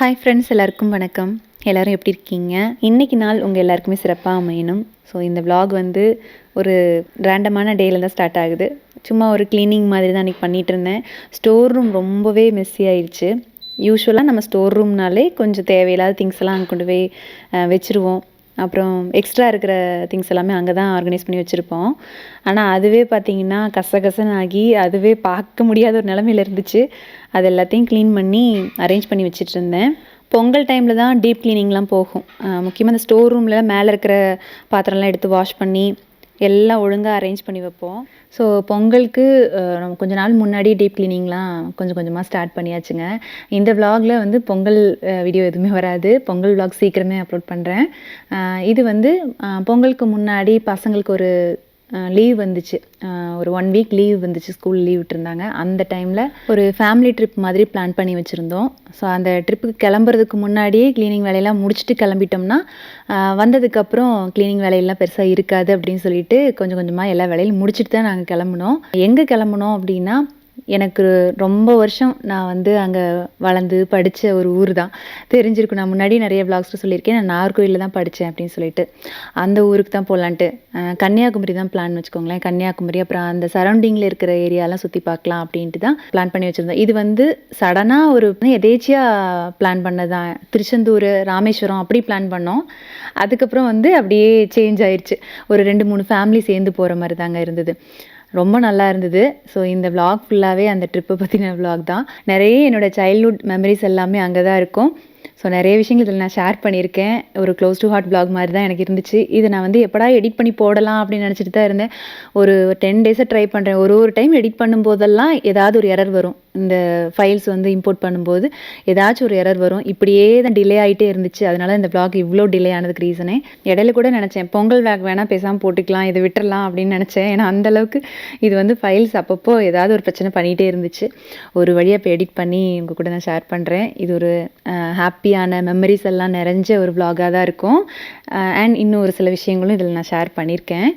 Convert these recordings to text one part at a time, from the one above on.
Hi friends, எல்லாருக்கும் வணக்கம். எல்லோரும் எப்படி இருக்கீங்க? இன்றைக்கி நாள் உங்கள் எல்லாருக்குமே சிறப்பாக அமையணும். ஸோ இந்த விலாக் வந்து ஒரு ரேண்டமான டேயில் தான் ஸ்டார்ட் ஆகுது. சும்மா ஒரு க்ளீனிங் மாதிரி தான் அன்றைக்கி பண்ணிகிட்டு இருந்தேன். ஸ்டோர் ரூம் ரொம்பவே மெஸ்ஸி ஆயிடுச்சு. யூஸ்வலாக நம்ம ஸ்டோர் ரூம்னாலே கொஞ்சம் தேவையில்லாத திங்ஸ் எல்லாம் அங்கே கொண்டு போய் வச்சுருவோம். அப்புறம் எக்ஸ்ட்ரா இருக்கிற திங்ஸ் எல்லாமே அங்கே தான் ஆர்கனைஸ் பண்ணி வச்சுருப்போம். ஆனால் அதுவே பார்த்திங்கன்னா கசகசன்னு ஆகி அதுவே பார்க்க முடியாத ஒரு நிலமையில இருந்துச்சு. அது எல்லாத்தையும் க்ளீன் பண்ணி அரேஞ்ச் பண்ணி வச்சுட்டு இருந்தேன். பொங்கல் டைமில் தான் டீப் க்ளீனிங்லாம் போகும். முக்கியமாக இந்த ஸ்டோர் ரூமில் மேலே இருக்கிற பாத்திரம்லாம் எடுத்து வாஷ் பண்ணி எல்லாம் ஒழுங்காக அரேஞ்ச் பண்ணி வைப்போம். ஸோ பொங்கலுக்கு நம்ம கொஞ்ச நாள் முன்னாடி டீப் க்ளீனிங்லாம் கொஞ்சம் கொஞ்சமாக ஸ்டார்ட் பண்ணியாச்சுங்க. இந்த விலாகில் வந்து பொங்கல் வீடியோ எதுவுமே வராது. பொங்கல் விலாக் சீக்கிரமே அப்லோட் பண்ணுறேன். இது வந்து பொங்கலுக்கு முன்னாடி பசங்களுக்கு ஒரு லீவ் வந்துச்சு. ஒரு 1 வீக் லீவ் வந்துச்சு. ஸ்கூல் லீவ் விட்டுருந்தாங்க. அந்த டைமில் ஒரு ஃபேமிலி ட்ரிப் மாதிரி பிளான் பண்ணி வச்சுருந்தோம். ஸோ அந்த ட்ரிப்புக்கு கிளம்புறதுக்கு முன்னாடியே க்ளீனிங் வேலையெல்லாம் முடிச்சுட்டு கிளம்பிட்டோம்னா வந்ததுக்கப்புறம் க்ளீனிங் வேலையெல்லாம் பெருசாக இருக்காது அப்படின்னு சொல்லிட்டு கொஞ்சம் கொஞ்சமாக எல்லா வேலையும் முடிச்சுட்டு தான் நாங்கள் கிளம்புனோம். எங்கே கிளம்புனோம் அப்படின்னா, எனக்கு ரொம்ப வருஷம் நான் வந்து அங்கே வளர்ந்து படித்த ஒரு ஊர் தான். தெரிஞ்சிருக்கும், நான் முன்னாடி நிறைய விலாக்ஸில் சொல்லியிருக்கேன். நான் நாகர்கோயிலில் தான் படித்தேன் அப்படின்னு சொல்லிட்டு. அந்த ஊருக்கு தான் போகலான்ட்டு கன்னியாகுமரி தான் பிளான் வச்சுக்கோங்களேன். கன்னியாகுமரி அப்புறம் அந்த சரௌண்டிங்கில் இருக்கிற ஏரியாலாம் சுற்றி பார்க்கலாம் அப்படின்ட்டு தான் பிளான் பண்ணி வச்சுருந்தோம். இது வந்து சடனாக ஒரு எதேச்சியாக பிளான் பண்ணதான். திருச்செந்தூர், ராமேஸ்வரம் அப்படி பிளான் பண்ணோம். அதுக்கப்புறம் வந்து அப்படியே சேஞ்ச் ஆயிடுச்சு. ஒரு 2-3 ஃபேமிலி சேர்ந்து போகிற மாதிரி தாங்க இருந்தது. ரொம்ப நல்லா இருந்தது. ஸோ இந்த விலாக் ஃபுல்லாகவே அந்த ட்ரிப்பை பற்றின விலாக் தான். நிறைய என்னோடய சைல்ட்ஹுட் மெமரிஸ் எல்லாமே அங்கே தான் இருக்கும். ஸோ நிறைய விஷயங்கள் இதில் நான் ஷேர் பண்ணியிருக்கேன். ஒரு க்ளோஸ் டு ஹார்ட் விலாக் மாதிரி தான் எனக்கு இருந்துச்சு. இதை நான் வந்து எப்படா எடிட் பண்ணி போடலாம் அப்படின்னு நினச்சிட்டு தான் இருந்தேன். ஒரு 10 டேஸாக ட்ரை பண்ணுறேன். ஒரு டைம் எடிட் பண்ணும்போதெல்லாம் ஏதாவது ஒரு எரர் வரும். இந்த ஃபைல்ஸ் வந்து இம்போர்ட் பண்ணும்போது ஏதாச்சும் ஒரு எரர் வரும். இப்படியே தான் டிலே ஆகிட்டே இருந்துச்சு. அதனால இந்த விலாக் இவ்வளோ டிலே ஆனதுக்கு ரீசனே. இடையில கூட நினச்சேன், பொங்கல் விலாக் வேணால் பேசாமல் போட்டுக்கலாம், இதை விட்டுறலாம் அப்படின்னு நினச்சேன். ஏன்னா அந்தளவுக்கு இது வந்து ஃபைல்ஸ் அப்பப்போ ஏதாவது ஒரு பிரச்சனை பண்ணிகிட்டே இருந்துச்சு. ஒரு வழியாக இப்போ எடிட் பண்ணி உங்கள் கூட நான் ஷேர் பண்ணுறேன். இது ஒரு ஹாப்பியான மெமரிஸ் எல்லாம் நிறைஞ்ச ஒரு விலாகாக தான் இருக்கும். அண்ட் இன்னும் ஒரு சில விஷயங்களும் இதில் நான் ஷேர் பண்ணியிருக்கேன்.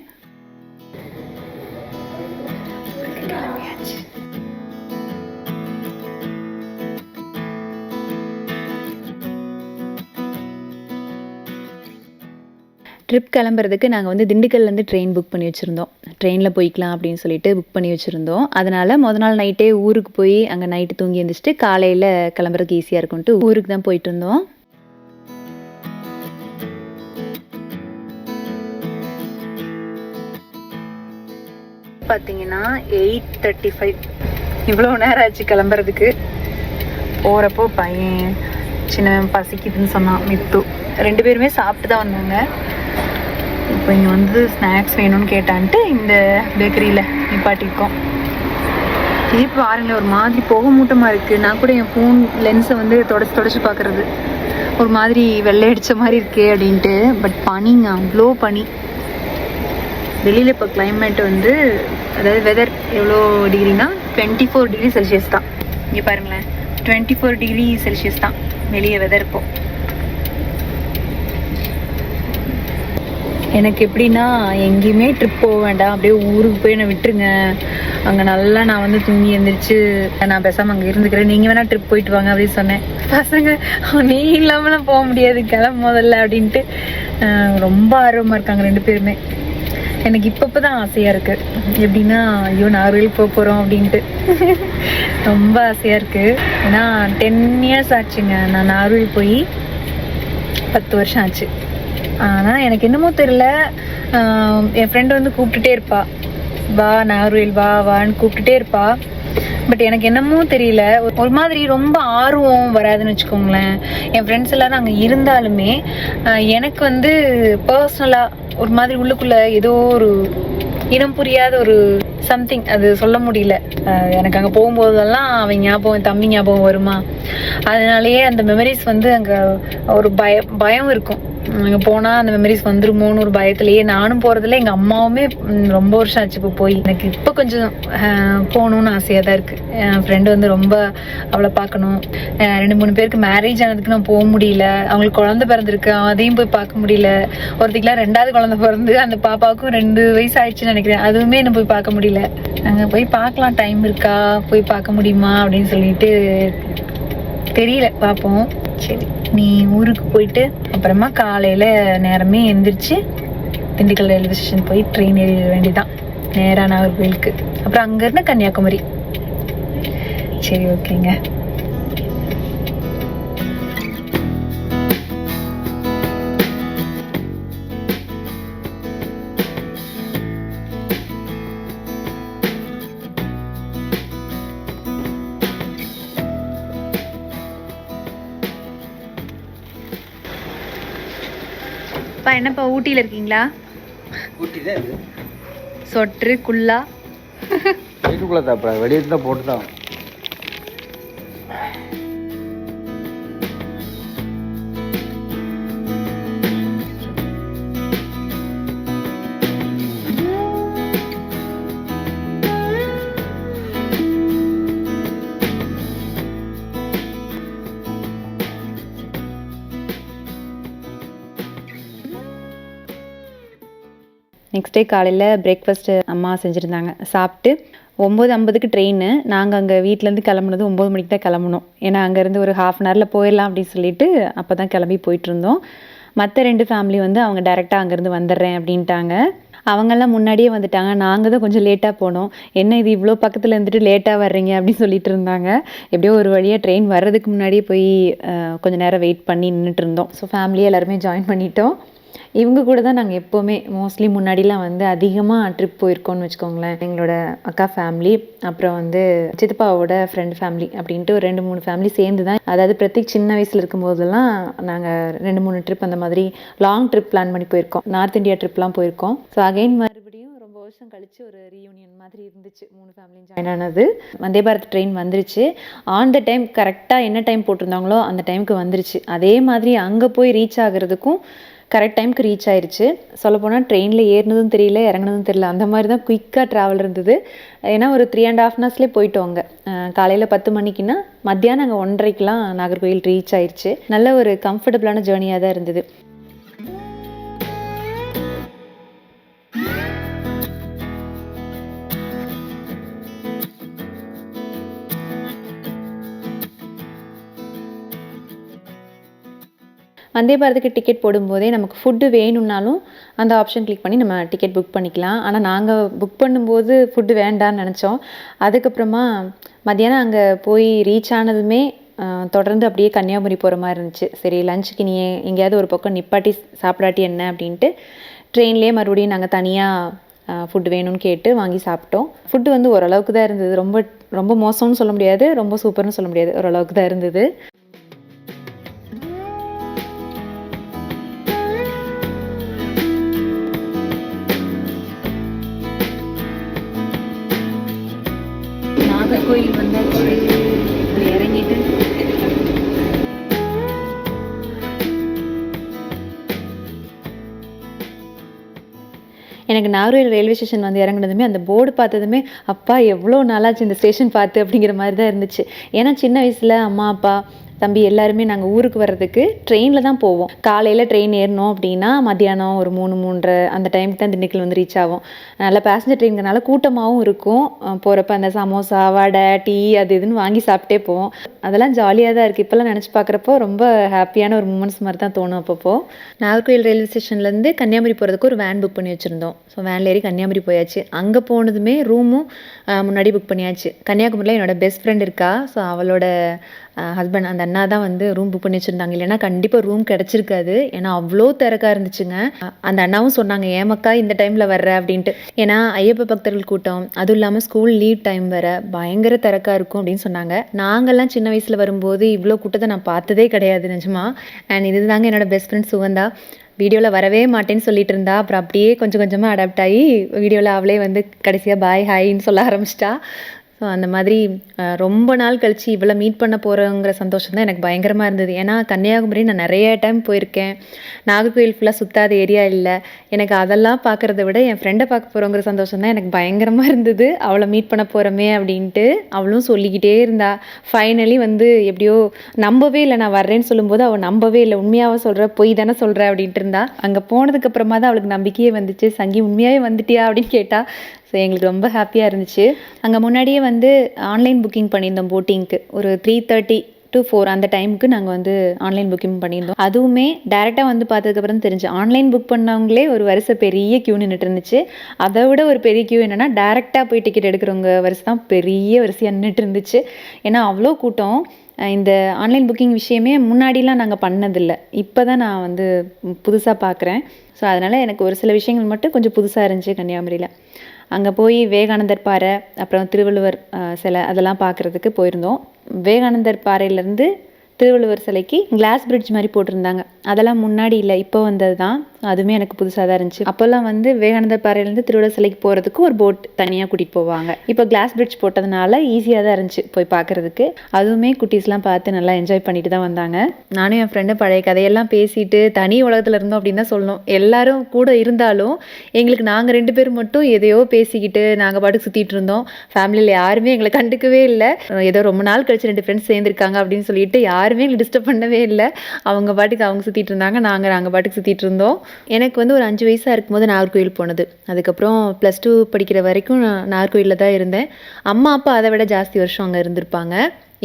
ட்ரிப் கிளம்புறதுக்கு நாங்கள் வந்து திண்டுக்கல்லேருந்து ட்ரெயின் புக் பண்ணி வச்சுருந்தோம். ட்ரெயினில் போய்க்கலாம் அப்படின்னு சொல்லிட்டு புக் பண்ணி வச்சுருந்தோம். அதனால் மொதல் நாள் நைட்டே ஊருக்கு போய் அங்கே நைட்டு தூங்கி எழுந்திரிச்சிட்டு காலையில் கிளம்புறதுக்கு ஈஸியாக இருக்கும்ட்டு ஊருக்கு தான் போயிட்டு இருந்தோம். பார்த்தீங்கன்னா 8:35 இவ்வளோ நேரம் ஆச்சு கிளம்புறதுக்கு. போகிறப்போ பையன் சின்ன பசிக்குதுன்னு சொன்னான், மித்து. 2 பேருமே சாப்பிட்டு தான் வந்தாங்க. இப்போ இங்கே வந்து ஸ்நாக்ஸ் வேணும்னு கேட்டான்ட்டு இந்த பேக்கரியில் நிப்பாட்டிருக்கோம். இது பாருங்க, ஒரு மாதிரி புகை மூட்டமாக இருக்குது. நான் கூட என் ஃபோன் லென்ஸை வந்து தொடச்சி பார்க்குறது ஒரு மாதிரி வெள்ளை அடித்த மாதிரி இருக்கே அப்படின்ட்டு. பட் பனிங்க, அவ்வளோ பனி. வெளியில் இப்போ கிளைமேட் வந்து, அதாவது வெதர் எவ்வளோ டிகிரினா 24 டிகிரி செல்சியஸ் தான். இங்கே பாருங்களேன், 24 டிகிரி செல்சியஸ் தான் வெளியே வெதர் இப்போ. எனக்கு எப்படின்னா, எங்கேயுமே ட்ரிப் போக வேண்டாம், அப்படியே ஊருக்கு போய் என்னை விட்டுருங்க. அங்கே நல்லா நான் வந்து தூங்கி எழுந்திரிச்சு நான் பேசாமல் அங்கே இருந்துக்கிறேன், நீங்கள் வேணால் ட்ரிப் போயிட்டு வாங்க அப்படின்னு சொன்னேன். பசங்க நீ இல்லாமலாம் போக முடியாது, கிளம்ப முதல்ல அப்படின்ட்டு ரொம்ப ஆர்வமாக இருக்காங்க 2 பேருமே. எனக்கு இப்போ தான் ஆசையாக இருக்குது. எப்படின்னா, ஐயோ நாகர்கோவில் போக போகிறோம் அப்படின்ட்டு ரொம்ப ஆசையாக இருக்குது. ஏன்னா 10 இயர்ஸ் ஆச்சுங்க நான் நாகர்கோவில் போய். 10 வருஷம் ஆச்சு. ஆனால் எனக்கு என்னமோ தெரியல, என் ஃப்ரெண்டு வந்து கூப்பிட்டுட்டே இருப்பா, வா நாகர்கோவில் வா வான்னு கூப்பிட்டுட்டே இருப்பா. பட் எனக்கு என்னமோ தெரியல, ஒரு மாதிரி ரொம்ப ஆர்வம் வராதுன்னு வச்சுக்கோங்களேன். என் ஃப்ரெண்ட்ஸ் எல்லாரும் அங்கே இருந்தாலுமே எனக்கு வந்து பர்சனலாக ஒரு மாதிரி உள்ளுக்குள்ளே ஏதோ ஒரு இனம் புரியாத ஒரு சம்திங், அது சொல்ல முடியல. எனக்கு அங்கே போகும்போதெல்லாம் அவன் ஞாபகம், தம்பி ஞாபகம் வருமா. அதனாலேயே அந்த மெமரிஸ் வந்து அங்கே ஒரு பயம் இருக்கும். அங்கே போனால் அந்த மெமரிஸ் வந்துருமோன்னு ஒரு பயத்துலேயே நானும் போகிறதில்ல. எங்கள் அம்மாவுமே ரொம்ப வருஷம் ஆச்சு இப்போ போய். எனக்கு இப்போ கொஞ்சம் போகணுன்னு ஆசையாக தான் இருக்குது. என் ஃப்ரெண்டு வந்து ரொம்ப அவளை பார்க்கணும். 2-3 பேருக்கு மேரேஜ் ஆனதுக்கு நான் போக முடியல. அவங்களுக்கு குழந்தை பிறந்திருக்கு, அதையும் போய் பார்க்க முடியல. ஒருத்திக்கெலாம் 2வது குழந்தை பிறந்து அந்த பாப்பாவுக்கும் 2 வயசு ஆயிடுச்சுன்னு நினைக்கிறேன். அதுவுமே என்ன போய் பார்க்க முடியல. அங்கே போய் பார்க்கலாம், டைம் இருக்கா, போய் பார்க்க முடியுமா அப்படின்னு சொல்லிட்டு தெரியல, பார்ப்போம். சரி, நீ ஊருக்கு போயிட்டு அப்புறமா காலையில் நேரமே எந்திரிச்சு திண்டுக்கல் ரயில்வே ஸ்டேஷன் போய் ட்ரெயின் ஏறிட வேண்டியதான் நேராக நாகர்கோயிலுக்கு. அப்புறம் அங்கேருந்து கன்னியாகுமரி. சரி, ஓகேங்க. என்னப்பா ஊட்டியில் இருக்கீங்களா? சொட்ரு குல்லா வீட்டுக்குள்ள தாப்பா, வெளியே தான் போட்டு தான். நெக்ஸ்ட் டே காலையில் பிரேக்ஃபாஸ்ட்டு அம்மா செஞ்சுருந்தாங்க. சாப்பிட்டு 9:50க்கு ட்ரெயின். நாங்கள் அங்கே வீட்டிலேருந்து கிளம்புனது 9 மணிக்கு தான் கிளம்புனோம். ஏன்னா அங்கேருந்து ஒரு 1/2 அன் ஹவரில் போயிடலாம் அப்படின்னு சொல்லிட்டு அப்போ தான் கிளம்பி போயிட்டுருந்தோம். மற்ற 2 ஃபேமிலி வந்து அவங்க டேரெக்டாக அங்கேருந்து வந்துடுறேன் அப்படின்ட்டாங்க. அவங்கெல்லாம் முன்னாடியே வந்துட்டாங்க. நாங்கள் தான் கொஞ்சம் லேட்டாக போனோம். என்ன இது இவ்வளோ பக்கத்தில் இருந்துட்டு லேட்டாக வர்றீங்க அப்படின்னு சொல்லிட்டு இருந்தாங்க. எப்படியோ ஒரு வழியாக ட்ரெயின் வர்றதுக்கு முன்னாடியே போய் கொஞ்சம் நேரம் வெயிட் பண்ணி நின்றுட்டு இருந்தோம். ஸோ ஃபேமிலியே எல்லாருமே ஜாயின் பண்ணிட்டோம். இவங்க கூட தான் நாங்கள் எப்போவுமே மோஸ்ட்லி முன்னாடிலாம் வந்து அதிகமாக ட்ரிப் போயிருக்கோம்னு வச்சுக்கோங்களேன். எங்களோட அக்கா ஃபேமிலி, அப்புறம் வந்து சித்தப்பாவோட ஃப்ரெண்ட் ஃபேமிலி அப்படின்ட்டு ஒரு 2-3 ஃபேமிலி சேர்ந்து தான். அதாவது பிரத்யேக் சின்ன வயசில் இருக்கும்போதெல்லாம் நாங்கள் 2-3 ட்ரிப் அந்த மாதிரி லாங் ட்ரிப் பிளான் பண்ணி போயிருக்கோம். நார்த் இந்தியா ட்ரிப்லாம் போயிருக்கோம். ஸோ அகைன் மறுபடியும் ரொம்ப வருஷம் கழிச்சு ஒரு ரீயூனியன் மாதிரி இருந்துச்சு. 3 ஃபேமிலியும் ஜாயின் ஆனது. வந்தே பாரத் ட்ரெயின் வந்துருச்சு. ஆன் த டைம் கரெக்டாக என்ன டைம் போட்டிருந்தாங்களோ அந்த டைமுக்கு வந்துருச்சு. அதே மாதிரி அங்கே போய் ரீச் ஆகிறதுக்கும் கரெக்ட் டைமுக்கு ரீச் ஆயிடுச்சு. சொல்லப்போனால் ட்ரெயினில் ஏறினதும் தெரியல, இறங்கினதும் தெரியல. அந்த மாதிரி தான் குயிக்காக ட்ராவல் இருந்தது. ஏன்னா ஒரு 3.5 ஹவர்ஸ்லேயே போயிட்டோம். அங்கே காலையில் 10 மணிக்குன்னா மத்தியானம் அங்கே 1:30க்கெலாம் நாகர்கோயில் ரீச் ஆயிடுச்சு. நல்ல ஒரு கம்ஃபர்டபுளான ஜேர்னியாக தான் இருந்தது. வந்தே பாரத்துக்கு டிக்கெட் போடும்போதே நமக்கு ஃபுட்டு வேணும்னாலும் அந்த ஆப்ஷன் கிளிக் பண்ணி நம்ம டிக்கெட் புக் பண்ணிக்கலாம். ஆனால் நாங்கள் புக் பண்ணும்போது ஃபுட்டு வேண்டான்னு நினச்சோம். அதுக்கப்புறமா மத்தியானம் அங்கே போய் ரீச் ஆனதுமே தொடர்ந்து அப்படியே கன்னியாகுமரி போகிற மாதிரி இருந்துச்சு. சரி, லஞ்சுக்கு நீ எங்கேயாவது ஒரு பக்கம் நிப்பாட்டி சாப்பிடாட்டி என்ன அப்படின்ட்டு ட்ரெயின்லேயே மறுபடியும் நாங்கள் தனியாக ஃபுட்டு வேணும்னு கேட்டு வாங்கி சாப்பிட்டோம். ஃபுட்டு வந்து ஓரளவுக்கு தான் இருந்தது. ரொம்ப ரொம்ப மோசம்னு சொல்ல முடியாது, ரொம்ப சூப்பர்னு சொல்ல முடியாது, ஓரளவுக்கு தான் இருந்தது. நாகர்கோயில் வந்தாச்சு. இறங்கிட்டு எனக்கு நாகர்கோயில் ரயில்வே ஸ்டேஷன் வந்து இறங்குனதுமே அந்த போர்டு பார்த்ததுமே அப்பா எவ்வளோ நாளாச்சு இந்த ஸ்டேஷன் பார்த்து அப்படிங்கிற மாதிரி தான் இருந்துச்சு. ஏன்னா சின்ன வயசில் அம்மா அப்பா தம்பி எல்லாருமே நாங்கள் ஊருக்கு வர்றதுக்கு ட்ரெயினில் தான் போவோம். காலையில் ட்ரெயின் ஏறினோம் அப்படின்னா மத்தியானம் ஒரு 3-3:30 அந்த டைமுக்கு தான் திண்டுக்கல் வந்து ரீச் ஆகும். நல்லா பேசஞ்சர் ட்ரெயின்கிறனால கூட்டமாகவும் இருக்கும். போகிறப்ப அந்த சமோசா, வடை, டீ அது இதுன்னு வாங்கி சாப்பிட்டே போவோம். அதெல்லாம் ஜாலியாக தான் இருக்குது. இப்போல்லாம் நினச்சி பார்க்குறப்போ ரொம்ப ஹாப்பியான ஒரு மூமெண்ட்ஸ் மாதிரி தான் தோணும். அப்பப்போ நாகர்கோயில் ரயில்வே ஸ்டேஷன்லேருந்து கன்னியாகுமரி போகிறதுக்கு ஒரு வேன் புக் பண்ணி வச்சுருந்தோம். ஸோ வேனில் ஏறி கன்னியாகுமரி போயாச்சு. அங்கே போனதுமே ரூமும் முன்னாடி புக் பண்ணியாச்சு. கன்னியாகுமரியில் என்னோடய பெஸ்ட் ஃப்ரெண்ட் இருக்கா. ஸோ அவளோட ஹஸ்பண்ட் அந்த அண்ணா தான் வந்து ரூம் புக் பண்ணி வச்சுருந்தாங்க. இல்லைன்னா கண்டிப்பாக ரூம் கிடச்சிருக்காது. ஏன்னா அவ்வளோ திறக்காக இருந்துச்சுங்க. அந்த அண்ணாவும் சொன்னாங்க, ஏமக்கா இந்த டைமில் வர்ற அப்படின்ட்டு. ஏன்னா ஐயப்ப பக்தர்கள் கூட்டம், அதுவும் இல்லாமல் ஸ்கூல் லீவ் டைம் வேறு, பயங்கர திறக்காக இருக்கும் அப்படின்னு சொன்னாங்க. நாங்கள்லாம் சின்ன வயசில் வரும்போது இவ்வளோ கூட்டத்தை நான் பார்த்ததே கிடையாது நிஜமா. அண்ட் இது தாங்க என்னோடய பெஸ்ட் ஃப்ரெண்ட் சுகந்தா. வீடியோவில் வரவே மாட்டேன்னு சொல்லிட்டு இருந்தா. அப்புறம் அப்படியே கொஞ்சம் கொஞ்சமாக அடாப்ட் ஆகி வீடியோவில் அவளே வந்து கடைசியாக பாய் ஹாய்ன்னு சொல்ல ஆரம்பிச்சிட்டா. ஸோ அந்த மாதிரி ரொம்ப நாள் கழித்து இவ்வளோ மீட் பண்ண போகிறோங்கிற சந்தோஷம் தான் எனக்கு பயங்கரமாக இருந்தது. ஏன்னா கன்னியாகுமரி நான் நிறைய டைம் போயிருக்கேன். நாகர்கோயில் ஃபுல்லாக சுற்றாத ஏரியா இல்லை. எனக்கு அதெல்லாம் பார்க்குறத விட என் ஃப்ரெண்டை பார்க்க போகிறோங்கிற சந்தோஷம் தான் எனக்கு பயங்கரமாக இருந்தது. அவளை மீட் பண்ண போகிறோமே அப்படின்ட்டு அவளும் சொல்லிக்கிட்டே இருந்தா. ஃபைனலி வந்து எப்படியோ நம்பவே இல்லை. நான் வர்றேன்னு சொல்லும்போது அவள் நம்பவே இல்லை. உண்மையாக சொல்கிற, பொய் தானே சொல்கிற அப்படின்ட்டு இருந்தா. அங்கே போனதுக்கப்புறமா தான் அவளுக்கு நம்பிக்கையே வந்துச்சு. சங்கி உண்மையாகவே வந்துட்டியா அப்படின்னு கேட்டால். ஸோ எங்களுக்கு ரொம்ப ஹாப்பியாக இருந்துச்சு. அங்கே முன்னாடியே வந்து ஆன்லைன் புக்கிங் பண்ணியிருந்தோம் போட்டிங்க்கு. ஒரு 3:30 to 4 அந்த டைமுக்கு நாங்கள் வந்து ஆன்லைன் புக்கிங் பண்ணியிருந்தோம். அதுவுமே டேரெக்டாக வந்து பார்த்ததுக்கப்புறம் தெரிஞ்சு ஆன்லைன் புக் பண்ணவங்களே ஒரு வரிசை பெரிய க்யூ நின்றுட்டு இருந்துச்சு. அதை விட ஒரு பெரிய க்யூ என்னென்னா டேரெக்டாக போய் டிக்கெட் எடுக்கிறவங்க வரிசை தான் பெரிய வரிசையாக நின்றுட்டு இருந்துச்சு. ஏன்னா அவ்வளோ கூட்டம். இந்த ஆன்லைன் புக்கிங் விஷயமே முன்னாடிலாம் நாங்கள் பண்ணதில்லை. இப்போ தான் நான் வந்து புதுசாக பார்க்குறேன். ஸோ அதனால் எனக்கு ஒரு சில விஷயங்கள் மட்டும் கொஞ்சம் புதுசாக இருந்துச்சு கன்னியாகுமரியில். அங்கே போய் விவேகானந்தர் பாறை, அப்புறம் திருவள்ளுவர் சிலை அதெல்லாம் பார்க்குறதுக்கு போயிருந்தோம். விவேகானந்தர் பாறையிலேருந்து திருவள்ளுவர் சிலைக்கு கிளாஸ் பிரிட்ஜ் மாதிரி போட்டிருந்தாங்க. அதெல்லாம் முன்னாடி இல்லை, இப்போ வந்தது தான். அதுவுமே எனக்கு புதுசாக தான் இருந்துச்சு. அப்போல்லாம் வந்து விவேகானந்தர் பாறையிலேருந்து திருவள்ளுவர் சிலைக்கு போகிறதுக்கு ஒரு போட் தனியாக கூட்டிகிட்டு போவாங்க. இப்போ கிளாஸ் பிரிட்ஜ் போட்டதுனால ஈஸியாக தான் இருந்துச்சு போய் பார்க்குறதுக்கு. அதுவுமே குட்டீஸ்லாம் பார்த்து நல்லா என்ஜாய் பண்ணிட்டு தான் வந்தாங்க. நானும் என் ஃப்ரெண்டு பழைய கதையெல்லாம் பேசிட்டு தனி உலகத்தில் இருந்தோம் அப்படின்னு தான் சொல்லணும். எல்லாரும் கூட இருந்தாலும் எங்களுக்கு நாங்கள் 2 பேர் மட்டும் எதையோ பேசிக்கிட்டு நாங்கள் பாட்டுக்கு சுற்றிட்டு இருந்தோம். ஃபேமிலியில் யாருமே எங்களை கண்டுக்கவே இல்லை. ஏதோ ரொம்ப நாள் கழிச்சு 2 ஃப்ரெண்ட்ஸ் சேர்ந்துருக்காங்க அப்படின்னு சொல்லிட்டு யாருமே எங்களை டிஸ்டர்ப் பண்ணவே இல்லை. அவங்க பாட்டுக்கு அவங்க சுற்றிட்டு இருந்தாங்க, நாங்கள் பாட்டுக்கு சுற்றிட்டு இருந்தோம். எனக்கு வந்து ஒரு 5 வயசாக இருக்கும்போது நாகர்கோவில் போனது. அதுக்கப்புறம் +2 படிக்கிற வரைக்கும் நான் நாகர்கோவிலில் தான் இருந்தேன். அம்மா அப்பா அதை விட ஜாஸ்தி வருஷம் அங்கே இருந்திருப்பாங்க.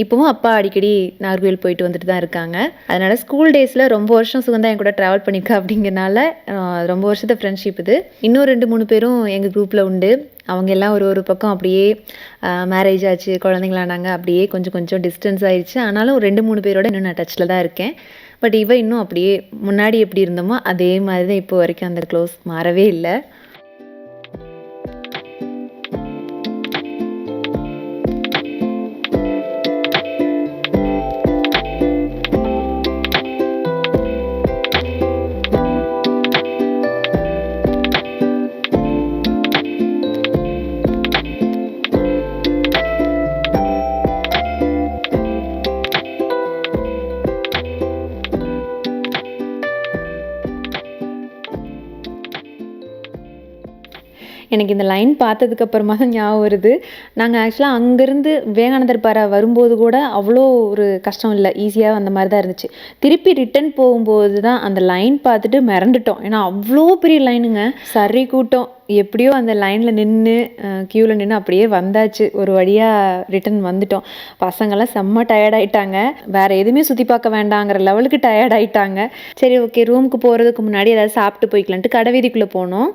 இப்போவும் அப்பா அடிக்கடி நாகர்கோவில் போயிட்டு வந்துட்டு தான் இருக்காங்க. அதனால் ஸ்கூல் டேஸில் ரொம்ப வருஷம் சுகந்தா என் கூட ட்ராவல் பண்ணியிருக்கா அப்படிங்கிறனால ரொம்ப வருஷத்து ஃப்ரெண்ட்ஷிப் இது. இன்னும் 2-3 பேரும் எங்கள் குரூப்பில் உண்டு. அவங்க எல்லாம் ஒரு பக்கம் அப்படியே மேரேஜ் ஆச்சு, குழந்தைங்களானாங்க. அப்படியே கொஞ்சம் கொஞ்சம் டிஸ்டன்ஸ் ஆயிடுச்சு. ஆனாலும் 2-3 பேரோட இன்னும் நான் டச்சில் தான் இருக்கேன். பட் இன்னும் அப்படியே முன்னாடி எப்படி இருந்தோமோ அதே மாதிரி தான் இப்போ வரைக்கும் அந்த க்ளோஸ் மாறவே இல்லை. எனக்கு இந்த லைன் பார்த்ததுக்கப்புறமா தான் ஞாபகம் வருது. நாங்கள் ஆக்சுவலாக அங்கேருந்து விவேகானந்தர் பாறை வரும்போது கூட அவ்வளோ ஒரு கஷ்டம் இல்லை, ஈஸியாக அந்த மாதிரி தான் இருந்துச்சு. திருப்பி ரிட்டன் போகும்போது தான் அந்த லைன் பார்த்துட்டு மிரண்டுட்டோம். ஏன்னா அவ்வளோ பெரிய லைனுங்க, சரி கூட்டம். எப்படியோ அந்த லைனில் நின்று க்யூவில் நின்று அப்படியே வந்தாச்சு. ஒரு வழியாக ரிட்டன் வந்துட்டோம். பசங்கள்லாம் செம்ம டயர்டாயிட்டாங்க. வேறு எதுவுமே சுற்றி பார்க்க வேண்டாங்கிற லெவலுக்கு டயர்டாயிட்டாங்க. சரி ஓகே, ரூமுக்கு போகிறதுக்கு முன்னாடி ஏதாவது சாப்பிட்டு போய்க்கலான்ட்டு கடை வீதிக்குள்ளே போனோம்.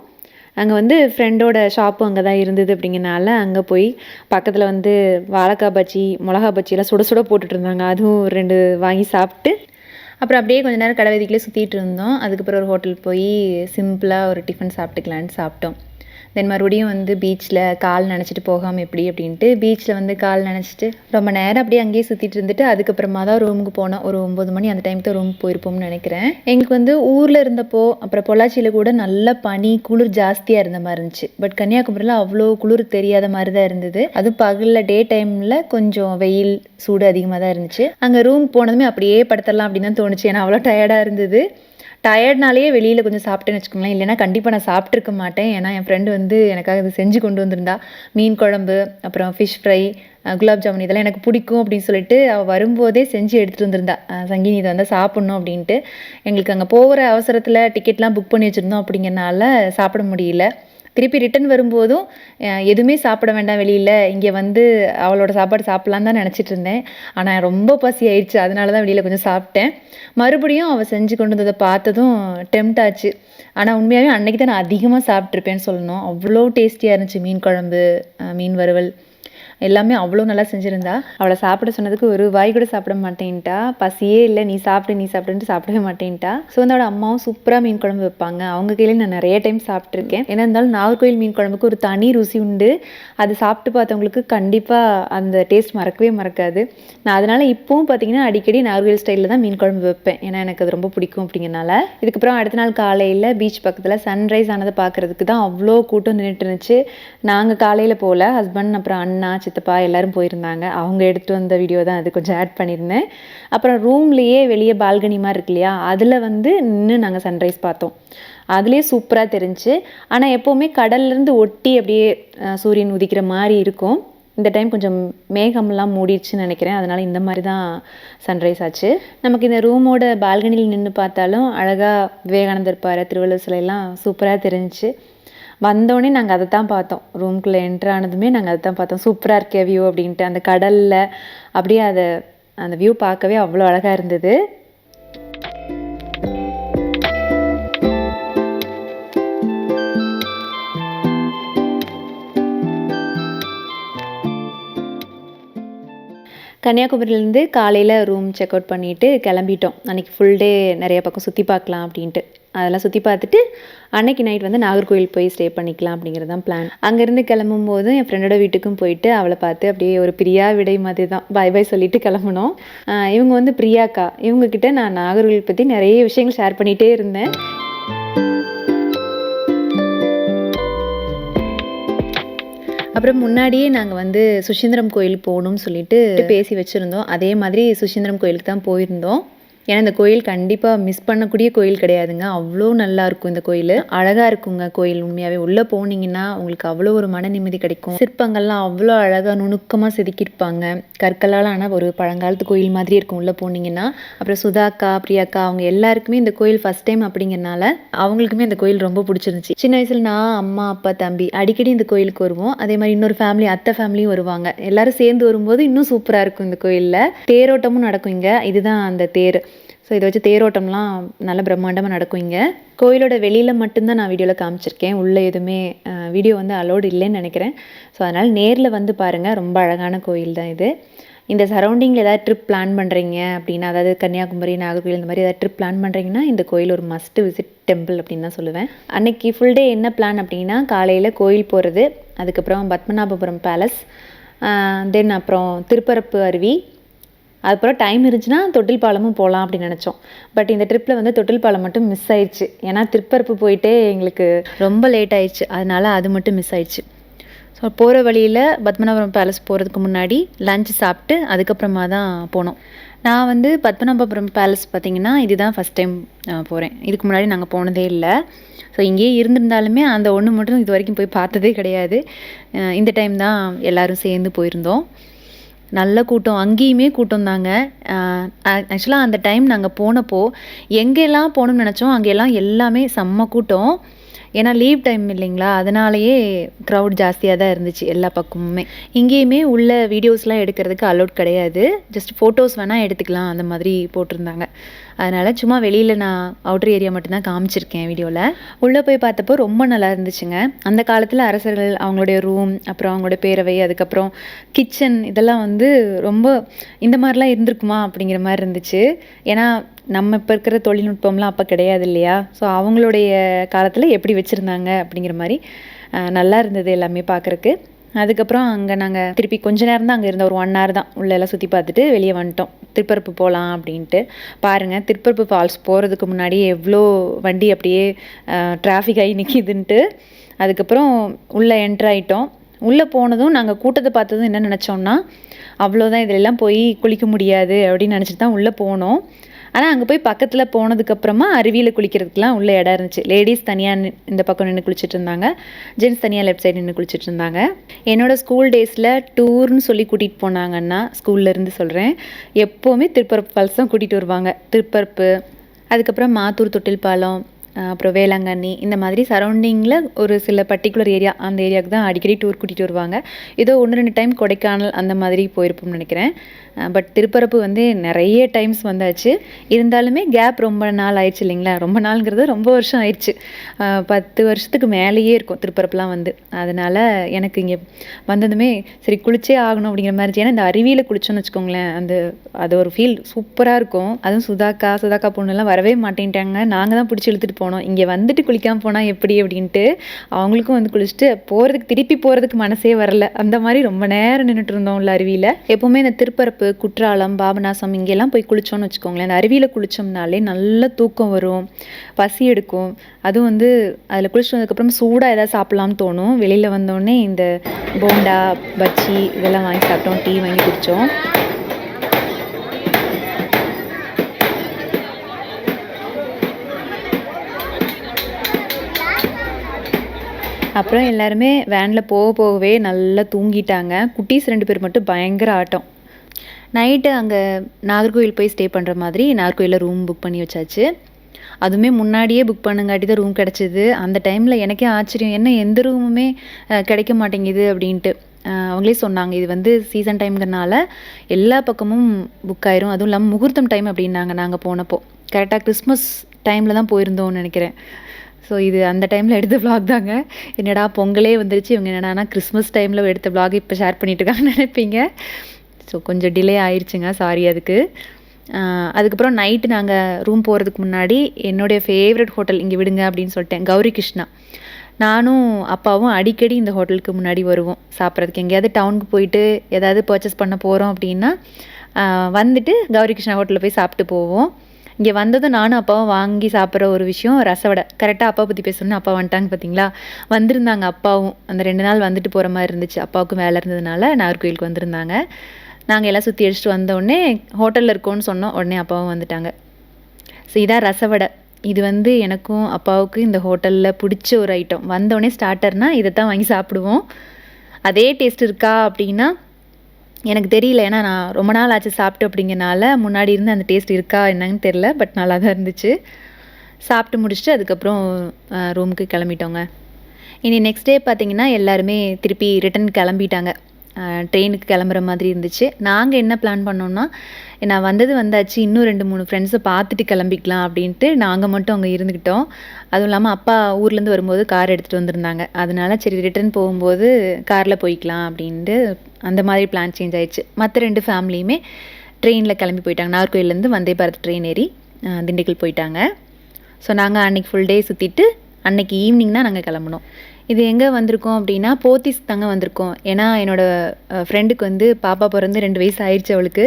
அங்கே வந்து ஃப்ரெண்டோட ஷாப்பும் அங்கே தான் இருந்தது. அப்படிங்கிறனால அங்கே போய் பக்கத்தில் வந்து வாழைக்காய் பஜ்ஜி, மிளகா பஜ்ஜியெல்லாம் சுட சுட போட்டுட்டு இருந்தாங்க. அதுவும் 2 வாங்கி சாப்பிட்டு அப்புறம் அப்படியே கொஞ்சம் நேரம் கடை வீதிக்குள்ளே சுற்றிட்டு இருந்தோம். அதுக்கப்புறம் ஒரு ஹோட்டல் போய் சிம்பிளாக ஒரு டிஃபன் சாப்பிட்டுக்கலான்னு சாப்பிட்டோம். தென் மறுபடியும் வந்து பீச்சில் கால் நனைச்சிட்டு போகாமல் எப்படி அப்படின்ட்டு பீச்சில் வந்து கால் நனைச்சிட்டு ரொம்ப நேரம் அப்படியே அங்கேயே சுற்றிட்டு இருந்துட்டு அதுக்கப்புறமா தான் ரூமுக்கு போனோம். ஒரு 9 மணி அந்த டைம் தான் ரூமுக்கு போயிருப்போம்னு நினைக்கிறேன். எங்களுக்கு வந்து ஊரில் இருந்தப்போ அப்புறம் பொள்ளாச்சியில் கூட நல்ல பனி குளிர் ஜாஸ்தியாக இருந்த மாதிரி இருந்துச்சு. பட் கன்னியாகுமரியில் அவ்வளோ குளிர் தெரியாத மாதிரி தான் இருந்தது. அதுவும் பகலில் டே டைமில் கொஞ்சம் வெயில் சூடு அதிகமாக தான் இருந்துச்சு. அங்கே ரூம் போனதுமே அப்படியே படுத்துடலாம் அப்படின்னு தான் தோணுச்சு. ஏன்னா அவ்வளோ டயர்டாக இருந்தது. டயர்ட்னாலேயே வெளியில் கொஞ்சம் சாப்பிட்டேன்னு வச்சுக்கோங்களேன். இல்லைனா கண்டிப்பாக நான் சாப்பிட்ருக்க மாட்டேன். ஏன்னா என் ஃப்ரெண்டு வந்து எனக்காக இது செஞ்சு கொண்டு வந்திருந்தா. மீன் குழம்பு, அப்புறம் ஃபிஷ் ஃப்ரை, குலாப் ஜாமுன் இதெல்லாம் எனக்கு பிடிக்கும் அப்படின்னு சொல்லிட்டு அவள் வரும்போதே செஞ்சு எடுத்துகிட்டு வந்திருந்தா. சங்கீனி இதை வந்து சாப்பிட்ணும் அப்படின்ட்டு. எங்களுக்கு அங்கே போகிற அவசரத்தில் டிக்கெட்லாம் புக் பண்ணி வச்சுருந்தோம். அப்படிங்கிறனால சாப்பிட முடியல. திருப்பி ரிட்டன் வரும்போதும் எதுவுமே சாப்பிட வேண்டாம் வெளியில், இங்கே வந்து அவளோட சாப்பாடு சாப்பிட்லான்னு தான் நினச்சிட்டு இருந்தேன். ஆனால் ரொம்ப பசி ஆயிடுச்சு. அதனால தான் வெளியில் கொஞ்சம் சாப்பிட்டேன். மறுபடியும் அவள் செஞ்சு கொண்டு வந்ததை பார்த்ததும் டெம்ட் ஆச்சு. ஆனால் உண்மையாகவே அன்றைக்கி தான் நான் அதிகமாக சாப்பிட்ருப்பேன்னு சொல்லணும். அவ்வளோ டேஸ்டியாக இருந்துச்சு. மீன் குழம்பு, மீன் வறுவல் எல்லாமே அவ்வளோ நல்லா செஞ்சுருந்தா. அவளை சாப்பிட சொன்னதுக்கு ஒரு வாய் கூட சாப்பிட மாட்டேன்ட்டா. பசியே இல்லை, நீ சாப்பிடுன்ட்டு சாப்பிடவே மாட்டேன்ட்டா. சுகந்தாவோட அம்மாவும் சூப்பராக மீன் குழம்பு வைப்பாங்க. அவங்க கையிலே நான் நிறைய டைம் சாப்பிட்ருக்கேன். ஏன்னா இருந்தாலும் நாகர்கோவில் மீன் குழம்புக்கு ஒரு தனி ருசி உண்டு. அது சாப்பிட்டு பார்த்தவங்களுக்கு கண்டிப்பாக அந்த டேஸ்ட் மறக்கவே மறக்காது. நான் அதனால் இப்போவும் பார்த்தீங்கன்னா அடிக்கடி நாகர்கோவில் ஸ்டைலில் தான் மீன் குழம்பு வைப்பேன். ஏன்னா எனக்கு அது ரொம்ப பிடிக்கும். அப்படிங்கிறனால இதுக்கப்புறம் அடுத்த நாள் காலையில் பீச் பக்கத்தில் சன்ரைஸ் ஆனதை பார்க்குறதுக்கு தான் அவ்வளோ கூட்டம் நின்றுட்டு இருந்துச்சு. நாங்கள் காலையில் போகல, ஹஸ்பண்ட் அப்புறம் அண்ணா சித்தப்பா எல்லோரும் போயிருந்தாங்க. அவங்க எடுத்துகிட்டு வந்த வீடியோ தான் அது, கொஞ்சம் ஆட் பண்ணியிருந்தேன். அப்புறம் ரூம்லேயே வெளியே பால்கனி மாதிரி இருக்கு இல்லையா, அதில் வந்து நின்று நாங்கள் சன்ரைஸ் பார்த்தோம். அதுலேயே சூப்பராக தெரிஞ்சுச்சு. ஆனால் எப்போவுமே கடல்லேருந்து ஒட்டி அப்படியே சூரியன் உதிக்கிற மாதிரி இருக்கும். இந்த டைம் கொஞ்சம் மேகம்லாம் மூடிடுச்சுன்னு நினைக்கிறேன். அதனால் இந்த மாதிரி தான் சன்ரைஸ் ஆச்சு. நமக்கு இந்த ரூமோட பால்கனியில் நின்று பார்த்தாலும் அழகாக விவேகானந்தர் பாறை, திருவள்ளுவர் சிலையெல்லாம் சூப்பராக தெரிஞ்சிச்சு. வந்தோடனே நாங்கள் அதை தான் பார்த்தோம். ரூம்குள்ளே என்ட்ரு ஆனதுமே நாங்கள் அதை தான் பார்த்தோம். சூப்பராக இருக்கே வியூ அப்படின்ட்டு. அந்த கடலில் அப்படியே அதை அந்த வியூ பார்க்கவே அவ்வளோ அழகாக இருந்தது. கன்னியாகுமரியிலேருந்து காலையில் ரூம் செக் அவுட் பண்ணிவிட்டு கிளம்பிட்டோம். அன்றைக்கி ஃபுல் டே நிறைய பக்கம் சுற்றி பார்க்கலாம் அப்படின்ட்டு. அதெல்லாம் சுற்றி பார்த்துட்டு அன்னைக்கு நைட் வந்து நாகர்கோவில் போய் ஸ்டே பண்ணிக்கலாம் அப்படிங்கிறது தான் பிளான். அங்கேருந்து கிளம்பும்போது என் ஃப்ரெண்டோட வீட்டுக்கும் போயிட்டு அவளை பார்த்து அப்படியே ஒரு பிரியா விடை மாதிரி தான் பை பை சொல்லிட்டு கிளம்புனோம். இவங்க வந்து பிரியாக்கா. இவங்கக்கிட்ட நான் நாகர்கோவில் பற்றி நிறைய விஷயங்கள் ஷேர் பண்ணிகிட்டே இருந்தேன். அப்புறம் முன்னாடியே நாங்கள் வந்து சுசீந்திரம் கோயில் போகணும்னு சொல்லிட்டு பேசி வச்சுருந்தோம். அதே மாதிரி சுசீந்திரம் கோயிலுக்கு தான் போயிருந்தோம். ஏன்னா இந்த கோயில் கண்டிப்பாக மிஸ் பண்ணக்கூடிய கோயில் கிடையாதுங்க. அவ்வளோ நல்லாயிருக்கும் இந்த கோயில். அழகாக இருக்குங்க கோயில். உண்மையாகவே உள்ளே போனீங்கன்னா உங்களுக்கு அவ்வளோ ஒரு மன நிம்மதி கிடைக்கும். சிற்பங்கள்லாம் அவ்வளோ அழகாக நுணுக்கமாக செதுக்கியிருப்பாங்க. கற்களால் ஆனால் ஒரு பழங்காலத்து கோயில் மாதிரி இருக்கும் உள்ளே போனீங்கன்னா. அப்புறம் சுதாக்கா, பிரியாக்கா அவங்க எல்லாருக்குமே இந்த கோயில் ஃபஸ்ட் டைம் அப்படிங்கிறனால அவங்களுக்குமே இந்த கோயில் ரொம்ப பிடிச்சிருந்துச்சி. சின்ன வயசில் நான், அம்மா, அப்பா, தம்பி அடிக்கடி இந்த கோயிலுக்கு வருவோம். அதே மாதிரி இன்னொரு ஃபேமிலி, அத்தை ஃபேமிலியும் வருவாங்க. எல்லோரும் சேர்ந்து வரும்போது இன்னும் சூப்பராக இருக்கும் இந்த கோயிலில். தேரோட்டமும் நடக்கும் இங்கே. இதுதான் அந்த தேர். ஸோ இதை வச்சு தேரோட்டம்லாம் நல்ல பிரம்மாண்டமாக நடக்கும் இங்கே. கோயிலோட வெளியில் மட்டும்தான் நான் வீடியோவில் காமிச்சிருக்கேன். உள்ளே எதுவுமே வீடியோ வந்து அலோடு இல்லைன்னு நினைக்கிறேன். ஸோ அதனால் நேரில் வந்து பாருங்கள். ரொம்ப அழகான கோயில் தான் இது. இந்த சரௌண்டிங்கில் ஏதாவது ட்ரிப் பிளான் பண்ணுறீங்க அப்படின்னா, அதாவது கன்னியாகுமரி, நாகர்கோவில் இந்த மாதிரி ஏதாவது ட்ரிப் பிளான் பண்ணுறீங்கன்னா இந்த கோயில் ஒரு மஸ்ட் விசிட் டெம்பிள் அப்படின்னு தான் சொல்லுவேன். அன்றைக்கி ஃபுல் டே என்ன பிளான் அப்படின்னா, காலையில் கோயில் போகிறது, அதுக்கப்புறம் பத்மநாபபுரம் பேலஸ், தென் அப்புறம் திருப்பரப்பு அருவி, அதுக்கப்புறம் டைம் இருந்துச்சுன்னா தொட்டில் பாலமும் போகலாம் அப்படின்னு நினச்சோம். பட் இந்த ட்ரிப்பில் வந்து தொட்டில் பாலம் மட்டும் மிஸ் ஆயிடுச்சு. ஏன்னா திருப்பரப்பு போயிட்டே எங்களுக்கு ரொம்ப லேட் ஆயிடுச்சு. அதனால் அது மட்டும் மிஸ் ஆயிடுச்சு. ஸோ போகிற வழியில் பத்மநாபபுரம் பேலஸ் போகிறதுக்கு முன்னாடி லஞ்ச் சாப்பிட்டு அதுக்கப்புறமா தான் போனோம். நான் வந்து பத்மநாபபுரம் பேலஸ் பார்த்திங்கன்னா இதுதான் ஃபஸ்ட் டைம் போகிறேன். இதுக்கு முன்னாடி நாங்கள் போனதே இல்லை. ஸோ இங்கேயே இருந்திருந்தாலுமே அந்த ஒன்று மட்டும் இது வரைக்கும் போய் பார்த்ததே கிடையாது. இந்த டைம் தான் எல்லோரும் சேர்ந்து போயிருந்தோம். நல்ல கூட்டம். அங்கேயுமே கூட்டம் தாங்க. ஆக்சுவலாக அந்த டைம் நாங்கள் போனப்போ எங்கெல்லாம் போகணும்னு நினச்சோம் அங்கெல்லாம் எல்லாமே செம்ம கூட்டம். ஏன்னா லீவ் டைம் இல்லைங்களா, அதனாலேயே க்ரௌட் ஜாஸ்தியாக தான் இருந்துச்சு எல்லா பக்கமுமே. இங்கேயுமே உள்ள வீடியோஸ்லாம் எடுக்கிறதுக்கு அலோட் கிடையாது. ஜஸ்ட் ஃபோட்டோஸ் வேணால் எடுத்துக்கலாம் அந்த மாதிரி போட்டிருந்தாங்க. அதனால் சும்மா வெளியில் நான் அவுட்டர் ஏரியா மட்டும்தான் காமிச்சிருக்கேன் வீடியோவில். உள்ளே போய் பார்த்தப்போ ரொம்ப நல்லா இருந்துச்சுங்க. அந்த காலத்தில் அரசர்கள் அவங்களுடைய ரூம், அப்புறம் அவங்களோட பேரவை, அதுக்கப்புறம் கிச்சன் இதெல்லாம் வந்து ரொம்ப இந்த மாதிரிலாம் இருந்திருக்குமா அப்படிங்கிற மாதிரி இருந்துச்சு. ஏன்னா நம்ம இப்போ இருக்கிற தொழில்நுட்பம்லாம் அப்போ கிடையாது இல்லையா. ஸோ அவங்களுடைய காலத்தில் எப்படி வச்சுருந்தாங்க அப்படிங்கிற மாதிரி நல்லா இருந்தது எல்லாமே பார்க்குறக்கு. அதுக்கப்புறம் அங்கே நாங்கள் திருப்பி கொஞ்ச நேரம் தான் அங்கே இருந்தோம். ஒரு 1 hour தான் உள்ளெல்லாம் சுற்றி பார்த்துட்டு வெளியே வந்துட்டோம். திருப்பரப்பு போகலாம் அப்படின்ட்டு. பாருங்கள், திருப்பரப்பு ஃபால்ஸ் போகிறதுக்கு முன்னாடி எவ்வளோ வண்டி அப்படியே டிராஃபிக் ஆகி நிற்கிதுன்ட்டு. அதுக்கப்புறம் உள்ளே என்ட்ரு ஆகிட்டோம். உள்ளே போனதும் நாங்கள் கூட்டத்தை பார்த்ததும் என்ன நினச்சோன்னா, அவ்வளோதான் இதிலெல்லாம் போய் குளிக்க முடியாது அப்படின்னு நினச்சிட்டு தான் உள்ளே போனோம். ஆனால் அங்கே போய் பக்கத்தில் போனதுக்கப்புறமா அருவியில் குளிக்கிறதுக்குலாம் உள்ள இடம் இருந்துச்சு. லேடிஸ் தனியாக இந்த பக்கம் நின்று குளிச்சுட்டு இருந்தாங்க, ஜென்ட்ஸ் தனியாக லெஃப்ட் சைடு நின்று குளிச்சுட்டு இருந்தாங்க. என்னோடய ஸ்கூல் டேஸில் டூர்னு சொல்லி கூட்டிகிட்டு போனாங்கன்னா, ஸ்கூல்லேருந்து சொல்கிறேன், எப்போவுமே திருப்பரப்பு ஃபால்ஸ் தான் கூட்டிகிட்டு வருவாங்க. திருப்பரப்பு, அதுக்கப்புறம் மாத்தூர் தொட்டில் பாலம், அப்புறம் வேளாங்கண்ணி, இந்த மாதிரி சரௌண்டிங்கில் ஒரு சில பர்டிகுலர் ஏரியா, அந்த ஏரியாவுக்கு தான் அடிக்கடி டூர் கூட்டிகிட்டு வருவாங்க. ஏதோ 1-2 டைம் கொடைக்கானல் அந்த மாதிரி போயிருப்போம்னு நினைக்கிறேன். பட் திருப்பரப்பு வந்து நிறைய டைம்ஸ் வந்தாச்சு. இருந்தாலுமே கேப் ரொம்ப நாள் ஆயிடுச்சு இல்லைங்களா. ரொம்ப நாளுங்கிறது ரொம்ப வருஷம் ஆயிடுச்சு. 10 வருஷத்துக்கு மேலேயே இருக்கும் திருப்பரப்புலாம் வந்து. அதனால் எனக்கு இங்கே வந்ததுமே சரி குளிச்சே ஆகணும் அப்படிங்கிற மாதிரி இருந்துச்சு. ஏன்னா இந்த அருவியில் குளிச்சோன்னு வச்சுக்கோங்களேன், அது ஒரு ஃபீல் சூப்பராக இருக்கும். அதுவும் சுதாக்கா பொண்ணுலாம் வரவே மாட்டேன்ட்டாங்க. நாங்கள் தான் பிடிச்சி இழுத்துட்டு போனோம். இங்கே வந்துட்டு குளிக்காமல் போனால் எப்படி அப்படின்ட்டு அவங்களுக்கும் வந்து குளிச்சுட்டு திருப்பி போகிறதுக்கு மனசே வரல. அந்த மாதிரி ரொம்ப நேரம் நின்றுட்டு இருந்தோம் உள்ள அருவியில். எப்போவுமே இந்த திருப்பரப்பு, குற்றாலம், பாபநாசம் இங்கெல்லாம் போய் குளித்தோன்னு வச்சுக்கோங்களேன், அந்த அருவியில் குளித்தோம்னாலே நல்ல தூக்கம் வரும், பசி எடுக்கும். அதுவும் வந்து அதில் குளிச்சுட்டு வந்ததுக்கப்புறம் சூடாக எதாவது சாப்பிட்லாம்னு தோணும். வெளியில் வந்தோடனே இந்த போண்டா, பஜ்ஜி இதெல்லாம் வாங்கி சாப்பிட்டோம், டீ வாங்கி குடித்தோம். அப்புறம் எல்லாருமே வேனில் போகவே நல்லா தூங்கிட்டாங்க. குட்டீஸ் 2 பேர் மட்டும் பயங்கர ஆட்டம். நைட்டு அங்கே நாகர்கோவில் போய் ஸ்டே பண்ணுற மாதிரி நாகர்கோவிலில் ரூம் புக் பண்ணி வச்சாச்சு. அதுவுமே முன்னாடியே புக் பண்ணுங்காட்டி தான் ரூம் கிடச்சிது. அந்த டைமில் எனக்கே ஆச்சரியம், என்ன எந்த ரூமுமே கிடைக்க மாட்டேங்குது அப்படின்ட்டு. அவங்களே சொன்னாங்க இது வந்து சீசன் டைம்ங்கிறனால எல்லா பக்கமும் புக் ஆயிரும், அதுவும் இல்லாமல் முகூர்த்தம் டைம் அப்படின்னாங்க. நாங்கள் போனப்போ கரெக்டாக கிறிஸ்மஸ் டைமில் தான் போயிருந்தோம்னு நினைக்கிறேன். ஸோ இது அந்த டைமில் எடுத்த விளாக் தாங்க. என்னடா பொங்கலே வந்துருச்சு, இவங்க என்னடானா கிறிஸ்மஸ் டைமில் எடுத்த விளாக் இப்போ ஷேர் பண்ணிட்டு இருக்காங்கன்னு நினைப்பீங்க. ஸோ கொஞ்சம் டிலே ஆயிடுச்சுங்க, சாரி அதுக்கு. அதுக்கப்புறம் நைட்டு நாங்கள் ரூம் போகிறதுக்கு முன்னாடி என்னுடைய ஃபேவரட் ஹோட்டல் இங்கே விடுங்க அப்படின்னு சொல்லிட்டேன், கௌரி கிருஷ்ணா. நானும் அப்பாவும் அடிக்கடி இந்த ஹோட்டலுக்கு முன்னாடி வருவோம் சாப்பிட்றதுக்கு. எங்கேயாவது டவுனுக்கு போயிட்டு ஏதாவது பர்ச்சேஸ் பண்ண போகிறோம் அப்படின்னா வந்துட்டு கௌரி கிருஷ்ணா ஹோட்டலில் போய் சாப்பிட்டு போவோம். இங்கே வந்ததும் நானும் அப்பாவும் வாங்கி சாப்பிட்ற ஒரு விஷயம் ரசவடை. கரெக்டாக அப்பா பற்றி பேசணும்னு அப்பா வந்துட்டாங்க பார்த்தீங்களா. வந்திருந்தாங்க அப்பாவும், அந்த 2 நாள் வந்துட்டு போகிற மாதிரி இருந்துச்சு. அப்பாவுக்கும் வேலை இருந்ததுனால நாகர்கோயிலுக்கு வந்திருந்தாங்க. நாங்கள் எல்லாம் சுற்றி அடிச்சுட்டு வந்தோடனே ஹோட்டலில் இருக்கோன்னு சொன்னோம், உடனே அப்பாவும் வந்துட்டாங்க. ஸோ இதான் ரசவடை. இது வந்து எனக்கும் அப்பாவுக்கும் இந்த ஹோட்டலில் பிடிச்ச ஒரு ஐட்டம். வந்தோடனே ஸ்டார்டர்னால் இதை தான் வாங்கி சாப்பிடுவோம். அதே டேஸ்ட் இருக்கா அப்படின்னா எனக்கு தெரியல, ஏன்னா நான் ரொம்ப நாள் ஆச்சு சாப்பிட்டு அப்படிங்கிறனால முன்னாடி இருந்து அந்த டேஸ்ட் இருக்கா என்னன்னு தெரில. பட் நல்லா தான் இருந்துச்சு. சாப்பிட்டு முடிச்சுட்டு அதுக்கப்புறம் ரூமுக்கு கிளம்பிட்டோங்க. இனி நெக்ஸ்ட் டே பார்த்திங்கன்னா எல்லாருமே திருப்பி ரிட்டன் கிளம்பிட்டாங்க. ட்ரெயினுக்கு கிளம்புற மாதிரி இருந்துச்சு. நாங்கள் என்ன பிளான் பண்ணோன்னா, நான் வந்தாச்சு, இன்னும் 2-3 ஃப்ரெண்ட்ஸை பார்த்துட்டு கிளம்பிக்கலாம் அப்படின்ட்டு நாங்கள் மட்டும் அங்கே இருந்துக்கிட்டோம். அதுவும் இல்லாமல் அப்பா ஊர்லேருந்து வரும்போது கார் எடுத்துகிட்டு வந்திருந்தாங்க. அதனால சரி ரிட்டன் போகும்போது காரில் போய்க்கலாம் அப்படின்ட்டு அந்த மாதிரி பிளான் சேஞ்ச் ஆயிடுச்சு. மற்ற 2 ஃபேமிலியுமே ட்ரெயினில் கிளம்பி போயிட்டாங்க. நாகர்கோயிலேருந்து வந்தே பாரத் ட்ரெயின் ஏறி திண்டுக்கல் போயிட்டாங்க. ஸோ நாங்கள் அன்றைக்கி ஃபுல் டே சுற்றிட்டு அன்றைக்கி ஈவினிங் தான் நாங்கள் கிளம்புனோம். இது எங்கே வந்திருக்கோம் அப்படின்னா போத்தீஸ்க்கு தாங்க வந்திருக்கோம். ஏன்னா என்னோடய ஃப்ரெண்டுக்கு வந்து பாப்பா பிறந்து 2 வயசு ஆயிடுச்சு அவளுக்கு.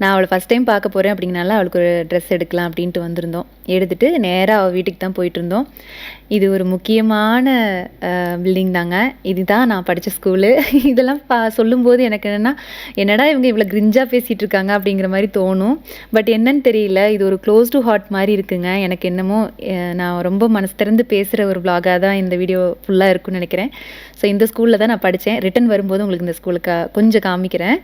நான் அவளை ஃபஸ்ட் டைம் பார்க்க போகிறேன் அப்படிங்கனால அவளுக்கு ஒரு ட்ரெஸ் எடுக்கலாம் அப்படின்ட்டு வந்திருந்தோம். எடுத்துகிட்டு நேராக அவள் வீட்டுக்கு தான் போயிட்டுருந்தோம். இது ஒரு முக்கியமான பில்டிங் தாங்க. இதுதான் நான் படித்த ஸ்கூலு. இதெல்லாம் சொல்லும்போது எனக்கு என்னடா இவங்க இவ்வளோ கிரிஞ்சாக பேசிகிட்டு இருக்காங்க அப்படிங்கிற மாதிரி தோணும். பட் என்னன்னு தெரியல, இது ஒரு க்ளோஸ் டு ஹார்ட் மாதிரி இருக்குங்க. எனக்கு என்னமோ நான் ரொம்ப மனசு திறந்து பேசுகிற ஒரு விளாகாக தான் இந்த வீடியோ ஃபுல்லாக இருக்குன்னு நினைக்கிறேன். ஸோ இந்த ஸ்கூலில் தான் நான் படித்தேன். ரிட்டன் வரும்போது உங்களுக்கு இந்த ஸ்கூலுக்கு கொஞ்சம் காமிக்கிறேன்.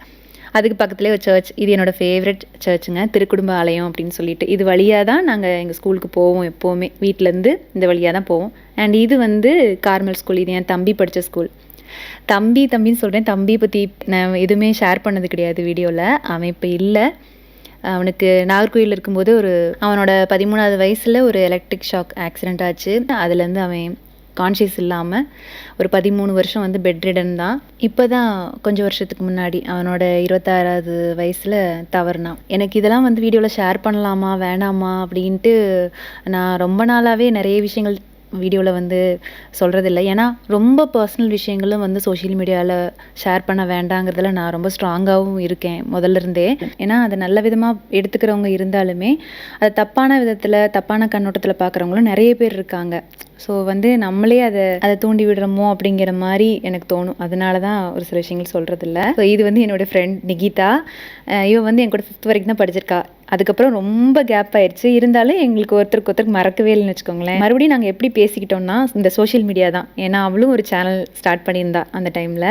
அதுக்கு பக்கத்துலேயே ஒரு சர்ச். இது என்னோடய ஃபேவரட் சர்ச்சுங்க, திருக்குடும்ப ஆலயம் அப்படின்னு சொல்லிட்டு. இது வழியாக தான் நாங்கள் எங்கள் ஸ்கூலுக்கு போவோம் எப்போவுமே. வீட்டிலேருந்து இந்த வழியாக தான் போவோம். அண்ட் இது வந்து கார்மல் ஸ்கூல். இது என் தம்பி படித்த ஸ்கூல். தம்பின்னு சொல்கிறேன். தம்பியை பற்றி நான் எதுவுமே ஷேர் பண்ணது கிடையாது வீடியோவில். அவன் இப்போ இல்லை. அவனுக்கு நாகர்கோயிலில் இருக்கும்போது அவனோட 13வது வயசில் ஒரு எலக்ட்ரிக் ஷாக் ஆக்சிடெண்ட் ஆச்சு. அதுலேருந்து அவன் கான்ஷியஸ் இல்லாமல் ஒரு 13 வருஷம் வந்து பெட் ரிடன் தான். இப்போ தான் கொஞ்சம் வருஷத்துக்கு முன்னாடி அவனோட 26வது வயசில் தவறுனான். எனக்கு இதெல்லாம் வந்து வீடியோவில் ஷேர் பண்ணலாமா வேணாமா அப்படின்ட்டு நான் ரொம்ப நாளாகவே நிறைய விஷயங்கள் வீடியோவில் வந்து சொல்கிறதில்ல. ஏன்னா ரொம்ப பர்சனல் விஷயங்களும் வந்து சோஷியல் மீடியாவில் ஷேர் பண்ண வேண்டாங்கிறதுல நான் ரொம்ப ஸ்ட்ராங்காகவும் இருக்கேன் முதல்ல இருந்தே. ஏன்னா அதை நல்ல விதமாக எடுத்துக்கிறவங்க இருந்தாலுமே அதை தப்பான விதத்தில் தப்பான கண்ணோட்டத்தில் பார்க்குறவங்களும் நிறைய பேர் இருக்காங்க. ஸோ வந்து நம்மளே அதை தூண்டி விடுறோமோ அப்படிங்கிற மாதிரி எனக்கு தோணும். அதனால தான் ஒரு சில விஷயங்கள் சொல்கிறதில்ல. ஸோ இது வந்து என்னோடய ஃப்ரெண்ட் நிகிதா. இவன் வந்து என் கூட 5th வரைக்கும் தான் படிச்சிருக்கா. அதுக்கப்புறம் ரொம்ப கேப் ஆயிடுச்சு. இருந்தாலும் எங்களுக்கு ஒருத்தருக்கு மறக்கவே இல்லைன்னு வச்சுக்கோங்களேன். மறுபடியும் நாங்கள் எப்படி பேசிக்கிட்டோம்னா இந்த சோஷியல் மீடியா தான். ஏன்னா அவளும் ஒரு சேனல் ஸ்டார்ட் பண்ணியிருந்தா அந்த டைமில்.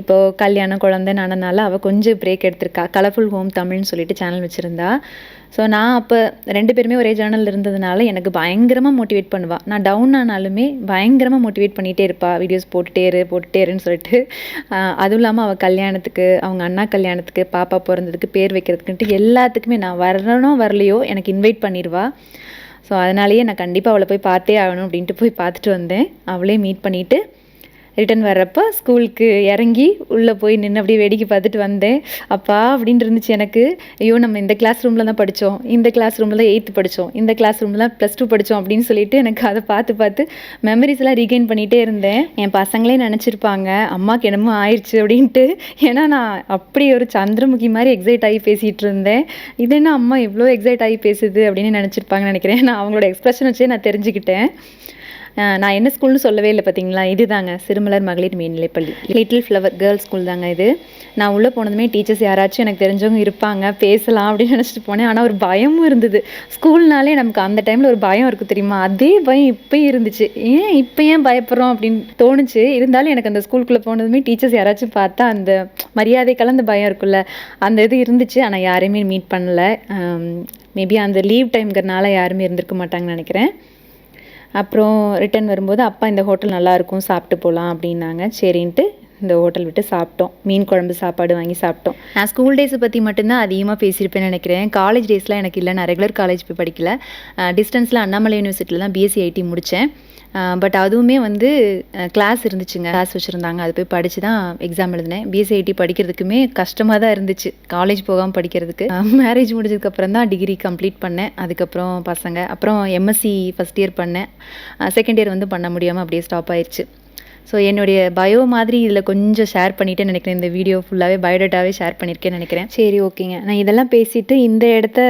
இப்போது கல்யாணம் குழந்தை நானனால அவள் கொஞ்சம் பிரேக் எடுத்திருக்கா. கலர்ஃபுல் ஹோம் தமிழ்னு சொல்லிட்டு சேனல் வச்சுருந்தா. ஸோ நான் அப்போ 2 பேருமே ஒரே சேனல் இருந்ததுனால எனக்கு பயங்கரமாக மோட்டிவேட் பண்ணுவாள். நான் டவுன் ஆனாலுமே பயங்கரமாக மோட்டிவேட் பண்ணிகிட்டே இருப்பாள். வீடியோஸ் போட்டுட்டே இருன்னு சொல்லிட்டு. அதுவும் இல்லாமல் அவள் கல்யாணத்துக்கு, அவங்க அண்ணா கல்யாணத்துக்கு, பாப்பா பிறந்ததுக்கு, பேர் வைக்கிறதுக்குன்ட்டு எல்லாத்துக்குமே நான் வரலையோ எனக்கு இன்வைட் பண்ணிடுவா. ஸோ அதனாலேயே நான் கண்டிப்பாக அவளை போய் பார்த்தே ஆகணும் அப்படின்ட்டு போய் பார்த்துட்டு வந்தேன். அவளே மீட் பண்ணிவிட்டு ரிட்டன் வர்றப்போ ஸ்கூலுக்கு இறங்கி உள்ளே போய் நின்று அப்படியே வேடிக்கை பார்த்துட்டு வந்தேன். அப்பா அப்படின்னு இருந்துச்சு எனக்கு. ஐயோ நம்ம இந்த கிளாஸ் ரூமில் தான் படித்தோம், இந்த கிளாஸ் ரூமில் தான் 8th படித்தோம், இந்த கிளாஸ் ரூமில் தான் +2 படித்தோம் அப்படின்னு சொல்லிட்டு எனக்கு அதை பார்த்து மெமரிஸ்லாம் ரீகெயின் பண்ணிகிட்டே இருந்தேன். என் பசங்களே நினச்சிருப்பாங்க அம்மாவுக்கு என்னமோ ஆயிடுச்சு அப்படின்ட்டு. ஏன்னா நான் அப்படி ஒரு சந்திரமுகி மாதிரி எக்ஸைட் ஆகி பேசிகிட்டு இருந்தேன். இது என்ன அம்மா இவ்வளோ எக்ஸைட் ஆகி பேசுது அப்படின்னு நினச்சிருப்பாங்கன்னு நினைக்கிறேன். நான் அவங்களோட எக்ஸ்பிரஷன் வச்சே நான் தெரிஞ்சுக்கிட்டேன். நான் என்ன ஸ்கூல்னு சொல்லவே இல்லை பார்த்தீங்களா. இது தாங்க சிறுமலர் மகளிர் மேல்நிலைப்பள்ளி, லிட்டில் ஃப்ளவர் கேர்ள்ஸ் ஸ்கூல் தாங்க இது. நான் உள்ளே போனதுமே டீச்சர்ஸ் யாராச்சும் எனக்கு தெரிஞ்சவங்க இருப்பாங்க, பேசலாம் அப்படின்னு நினச்சிட்டு போனேன். ஆனால் ஒரு பயமும் இருந்தது. ஸ்கூல்னாலே நமக்கு அந்த டைமில் ஒரு பயம் இருக்குது தெரியுமா, அதே பயம் இப்போயும் இருந்துச்சு. இப்போ ஏன் பயப்படுறோம் அப்படின்னு தோணுச்சு. இருந்தாலும் எனக்கு அந்த ஸ்கூலுக்குள்ளே போனதுமே டீச்சர்ஸ் யாராச்சும் பார்த்தா அந்த மரியாதை கலந்த பயம் இருக்குல்ல, அந்த இது இருந்துச்சு. ஆனால் யாரையுமே மீட் பண்ணல. மேபி அந்த லீவ் டைம்ங்கிறனால யாருமே இருந்திருக்க மாட்டாங்கன்னு நினைக்கிறேன். அப்புறம் ரிட்டன் வரும்போது அப்பா இந்த ஹோட்டல் நல்லாயிருக்கும் சாப்பிட்டு போகலாம் அப்படின்னாங்க. சரின்ட்டு இந்த ஹோட்டல் விட்டு சாப்பிட்டோம். மீன் குழம்பு சாப்பாடு வாங்கி சாப்பிட்டோம். நான் ஸ்கூல் டேஸை பற்றி மட்டும்தான் அதிகமாக பேசியிருப்பேன்னு நினைக்கிறேன். காலேஜ் டேஸ்லாம் எனக்கு இல்லை. நான் ரெகுலர் காலேஜ் போய் படிக்கல. டிஸ்டன்ஸில் அண்ணாமலை யூனிவர்சிட்டியில் தான் பிஎஸ்சி ஐடி முடித்தேன். பட் அதுவுமே வந்து கிளாஸ் இருந்துச்சுங்க, கிளாஸ் வச்சுருந்தாங்க. அது போய் படித்து தான் எக்ஸாம் எழுதினேன். பிஎஸ்சி ஐடி படிக்கிறதுக்குமே கஷ்டமாக தான் இருந்துச்சு, காலேஜ் போகாமல் படிக்கிறதுக்கு. மேரேஜ் முடிஞ்சதுக்கப்புறம் தான் டிகிரி கம்ப்ளீட் பண்ணேன். அதுக்கப்புறம் பசங்க, அப்புறம் எம்எஸ்சி ஃபஸ்ட் இயர் பண்ணேன். செகண்ட் இயர் வந்து பண்ண முடியாமல் அப்படியே ஸ்டாப் ஆயிடுச்சு. ஸோ என்னுடைய பயோ மாதிரி இதில் கொஞ்சம் ஷேர் பண்ணிவிட்டேன்னு நினைக்கிறேன். இந்த வீடியோ ஃபுல்லாகவே பயோடேட்டாவே ஷேர் பண்ணியிருக்கேன்னு நினைக்கிறேன். சரி, ஓகேங்க. நான் இதெல்லாம் பேசிவிட்டு இந்த இடத்த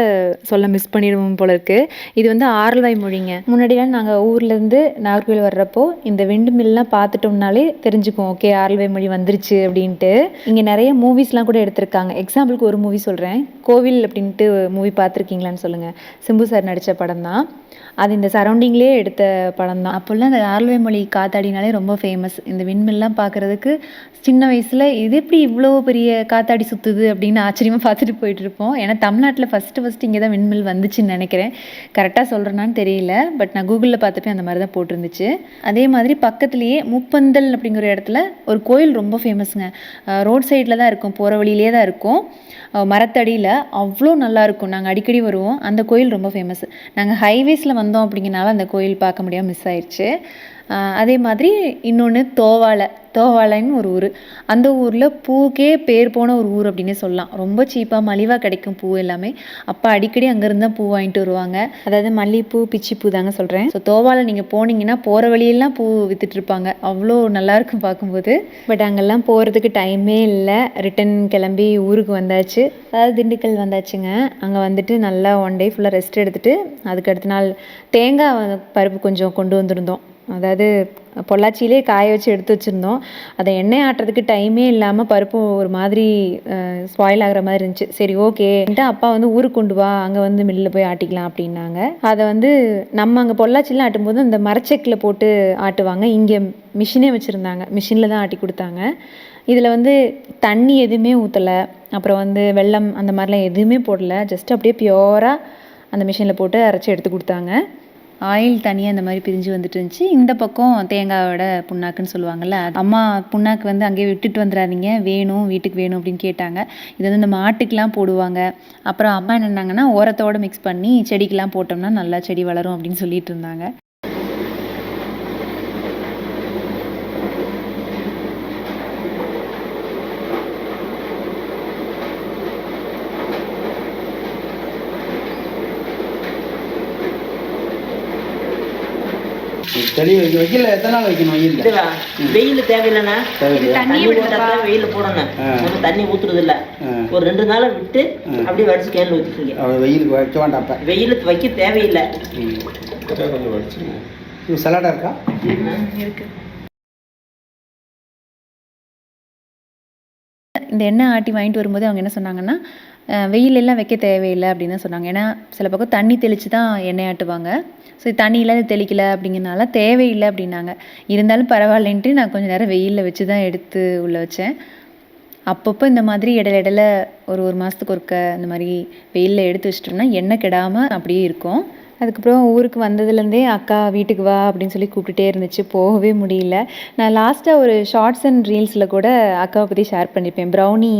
சொல்ல மிஸ் பண்ணிடுவோம் போல இருக்குது. இது வந்து ஆரல்வாய் மொழிங்க. முன்னாடிலாம் நாங்கள் ஊர்லேருந்து நாகர்கோவில் வர்றப்போ இந்த விண்டு மில்லாம் பார்த்துட்டோம்னாலே தெரிஞ்சுக்குவோம், ஓகே ஆரல்வாய் மொழி வந்துருச்சு அப்படின்ட்டு. இங்கே நிறைய மூவிஸ்லாம் கூட எடுத்திருக்காங்க. எக்ஸாம்பிளுக்கு ஒரு மூவி சொல்கிறேன், கோவில் அப்படின்ட்டு மூவி பார்த்துருக்கீங்களான்னு சொல்லுங்கள். சிம்பு சார் நடித்த படம் தான் அது. இந்த சரௌண்டிங்லேயே எடுத்த படம் தான். அப்போல்லாம் இந்த ஆரல்வாய் மொழி காத்தாடினாலே ரொம்ப ஃபேமஸ். இந்த விண்மில்லாம் பார்க்குறதுக்கு சின்ன வயசில் இது எப்படி இவ்வளோ பெரிய காத்தாடி சுற்றுது அப்படின்னு ஆச்சரியமாக பார்த்துட்டு போயிட்டுருப்போம். ஏன்னா தமிழ்நாட்டில் ஃபஸ்ட்டு இங்கே தான் விண்மில் வந்துச்சுன்னு நினைக்கிறேன். கரெக்டாக சொல்கிறேன்னான்னு தெரியல, பட் நான் கூகுளில் பார்த்தப்பே அந்த மாதிரி தான் போட்டிருந்துச்சு. அதே மாதிரி பக்கத்துலேயே முப்பந்தல் அப்படிங்கிற இடத்துல ஒரு கோயில் ரொம்ப ஃபேமஸுங்க. ரோட் சைடில் தான் இருக்கும், போகிற வழியிலே தான் இருக்கும், மரத்தடியில். அவ்வளோ நல்லாயிருக்கும். நாங்கள் அடிக்கடி வருவோம். அந்த கோயில் ரொம்ப ஃபேமஸ். நாங்கள் ஹைவேஸில் வந்தோம் அப்படிங்கிறனால அந்த கோயில் பார்க்க முடியாமல் மிஸ் ஆயிடுச்சு. அதே மாதிரி இன்னொன்று தோவாளைன்னு ஒரு ஊர். அந்த ஊரில் பூக்கே பேர் போன ஒரு ஊர் அப்படின்னே சொல்லலாம். ரொம்ப சீப்பாக மலிவாக கிடைக்கும் பூ எல்லாமே. அப்போ அடிக்கடி அங்கேருந்து தான் பூ வாங்கிட்டு வருவாங்க. அதாவது மல்லிகைப்பூ, பிச்சிப்பூ தாங்க சொல்கிறேன். ஸோ தோவாளை நீங்கள் போனீங்கன்னா போகிற வழியெல்லாம் பூ விற்றுட்ருப்பாங்க. அவ்வளோ நல்லாயிருக்கும் பார்க்கும்போது. பட் அங்கெல்லாம் போகிறதுக்கு டைமே இல்லை. ரிட்டன் கிளம்பி ஊருக்கு வந்தாச்சு. அதாவது திண்டுக்கல் வந்தாச்சுங்க. அங்கே வந்துட்டு நல்லா ஒன் டே ஃபுல்லாக ரெஸ்ட் எடுத்துகிட்டு அதுக்கு அடுத்த நாள் தேங்காய் பருப்பு கொஞ்சம் கொண்டு வந்திருந்தோம். அதாவது பொள்ளாச்சியிலே காய வச்சு எடுத்து வச்சுருந்தோம். அதை எண்ணெய் ஆட்டுறதுக்கு டைமே இல்லாமல் பருப்பு ஒரு மாதிரி ஸ்பாயில் ஆகிற மாதிரி இருந்துச்சு. சரி, ஓகேன்ட்டு அப்பா வந்து ஊருக்கு கொண்டு வா, அங்கே வந்து மில்லில் போய் ஆட்டிக்கலாம் அப்படின்னாங்க. அதை வந்து நம்ம அங்கே பொள்ளாச்சியில் ஆட்டும்போது அந்த மரச்செக்கில் போட்டு ஆட்டுவாங்க. இங்கே மிஷினே வச்சுருந்தாங்க, மிஷினில் தான் ஆட்டி கொடுத்தாங்க. இதில் வந்து தண்ணி எதுவுமே ஊற்றலை, அப்புறம் வந்து வெல்லம் அந்த மாதிரிலாம் எதுவுமே போடலை. ஜஸ்ட் அப்படியே பியூராக அந்த மிஷினில் போட்டு அரைச்சி எடுத்து கொடுத்தாங்க. ஆயில் தனியாக இந்த மாதிரி பிரிஞ்சு வந்துட்டு இருந்துச்சு. இந்த பக்கம் தேங்காயோட புண்ணாக்குன்னு சொல்லுவாங்கள்ல, அம்மா புண்ணாக்கு வந்து அங்கேயே விட்டுட்டு வந்துடாதீங்க, வேணும் வீட்டுக்கு வேணும் அப்படின்னு கேட்டாங்க. இது வந்து இந்த மாட்டுக்கெலாம் போடுவாங்க. அப்புறம் அம்மா என்னன்னாங்கன்னா உரத்தோடு மிக்ஸ் பண்ணி செடிக்கெலாம் போட்டோம்னா நல்லா செடி வளரும் அப்படின்னு சொல்லிட்டு இருந்தாங்க. செடி வைக்கல எத்தனை நாள் வைக்கணும்? வெயில் தேவையில்லைண்ணா, தண்ணி போட்டாதான் வெயில் போடணும். நம்ம தண்ணி ஊத்துறது இல்லை. ஒரு 2 நாளை விட்டு அப்படியே வடிச்சு கேன்ல ஊற்றிக்கீங்க. வெயிலுக்கு வைக்க வேண்டாம். வெயிலுக்கு வைக்க தேவையில்லை. கொஞ்சம் வடிச்சுங்க. இது சலாடா இருக்கா? இருக்கு. இந்த எண்ணெய் ஆட்டி வாங்கிட்டு வரும்போது அவங்க என்ன சொன்னாங்கன்னா, வெயிலெல்லாம் வைக்க தேவையில்லை அப்படின்னு தான் சொன்னாங்க. ஏன்னா சில பக்கம் தண்ணி தெளித்து தான் எண்ணெய் ஆட்டுவாங்க. ஸோ தண்ணியெலாம் தெளிக்கலை அப்படிங்கிறனால தேவையில்லை அப்படின்னாங்க. இருந்தாலும் பரவாயில்லைன்ட்டு நான் கொஞ்சம் நேரம் வெயிலில் வச்சு தான் எடுத்து உள்ளே வச்சேன். அப்பப்போ இந்த மாதிரி இடையில ஒரு மாதத்துக்கு ஒருக்க இந்த மாதிரி வெயிலில் எடுத்து வச்சிட்டோம்னா எண்ணெய் கெடாமல் அப்படியே இருக்கும். அதுக்கப்புறம் ஊருக்கு வந்ததுலேருந்தே அக்கா வீட்டுக்கு வா அப்படின்னு சொல்லி கூப்பிட்டுட்டே இருந்துச்சு, போகவே முடியல. நான் லாஸ்ட்டாக ஒரு ஷார்ட்ஸ் அண்ட் ரீல்ஸில் கூட அக்காவை பற்றி ஷேர் பண்ணியிருப்பேன். ப்ரௌனி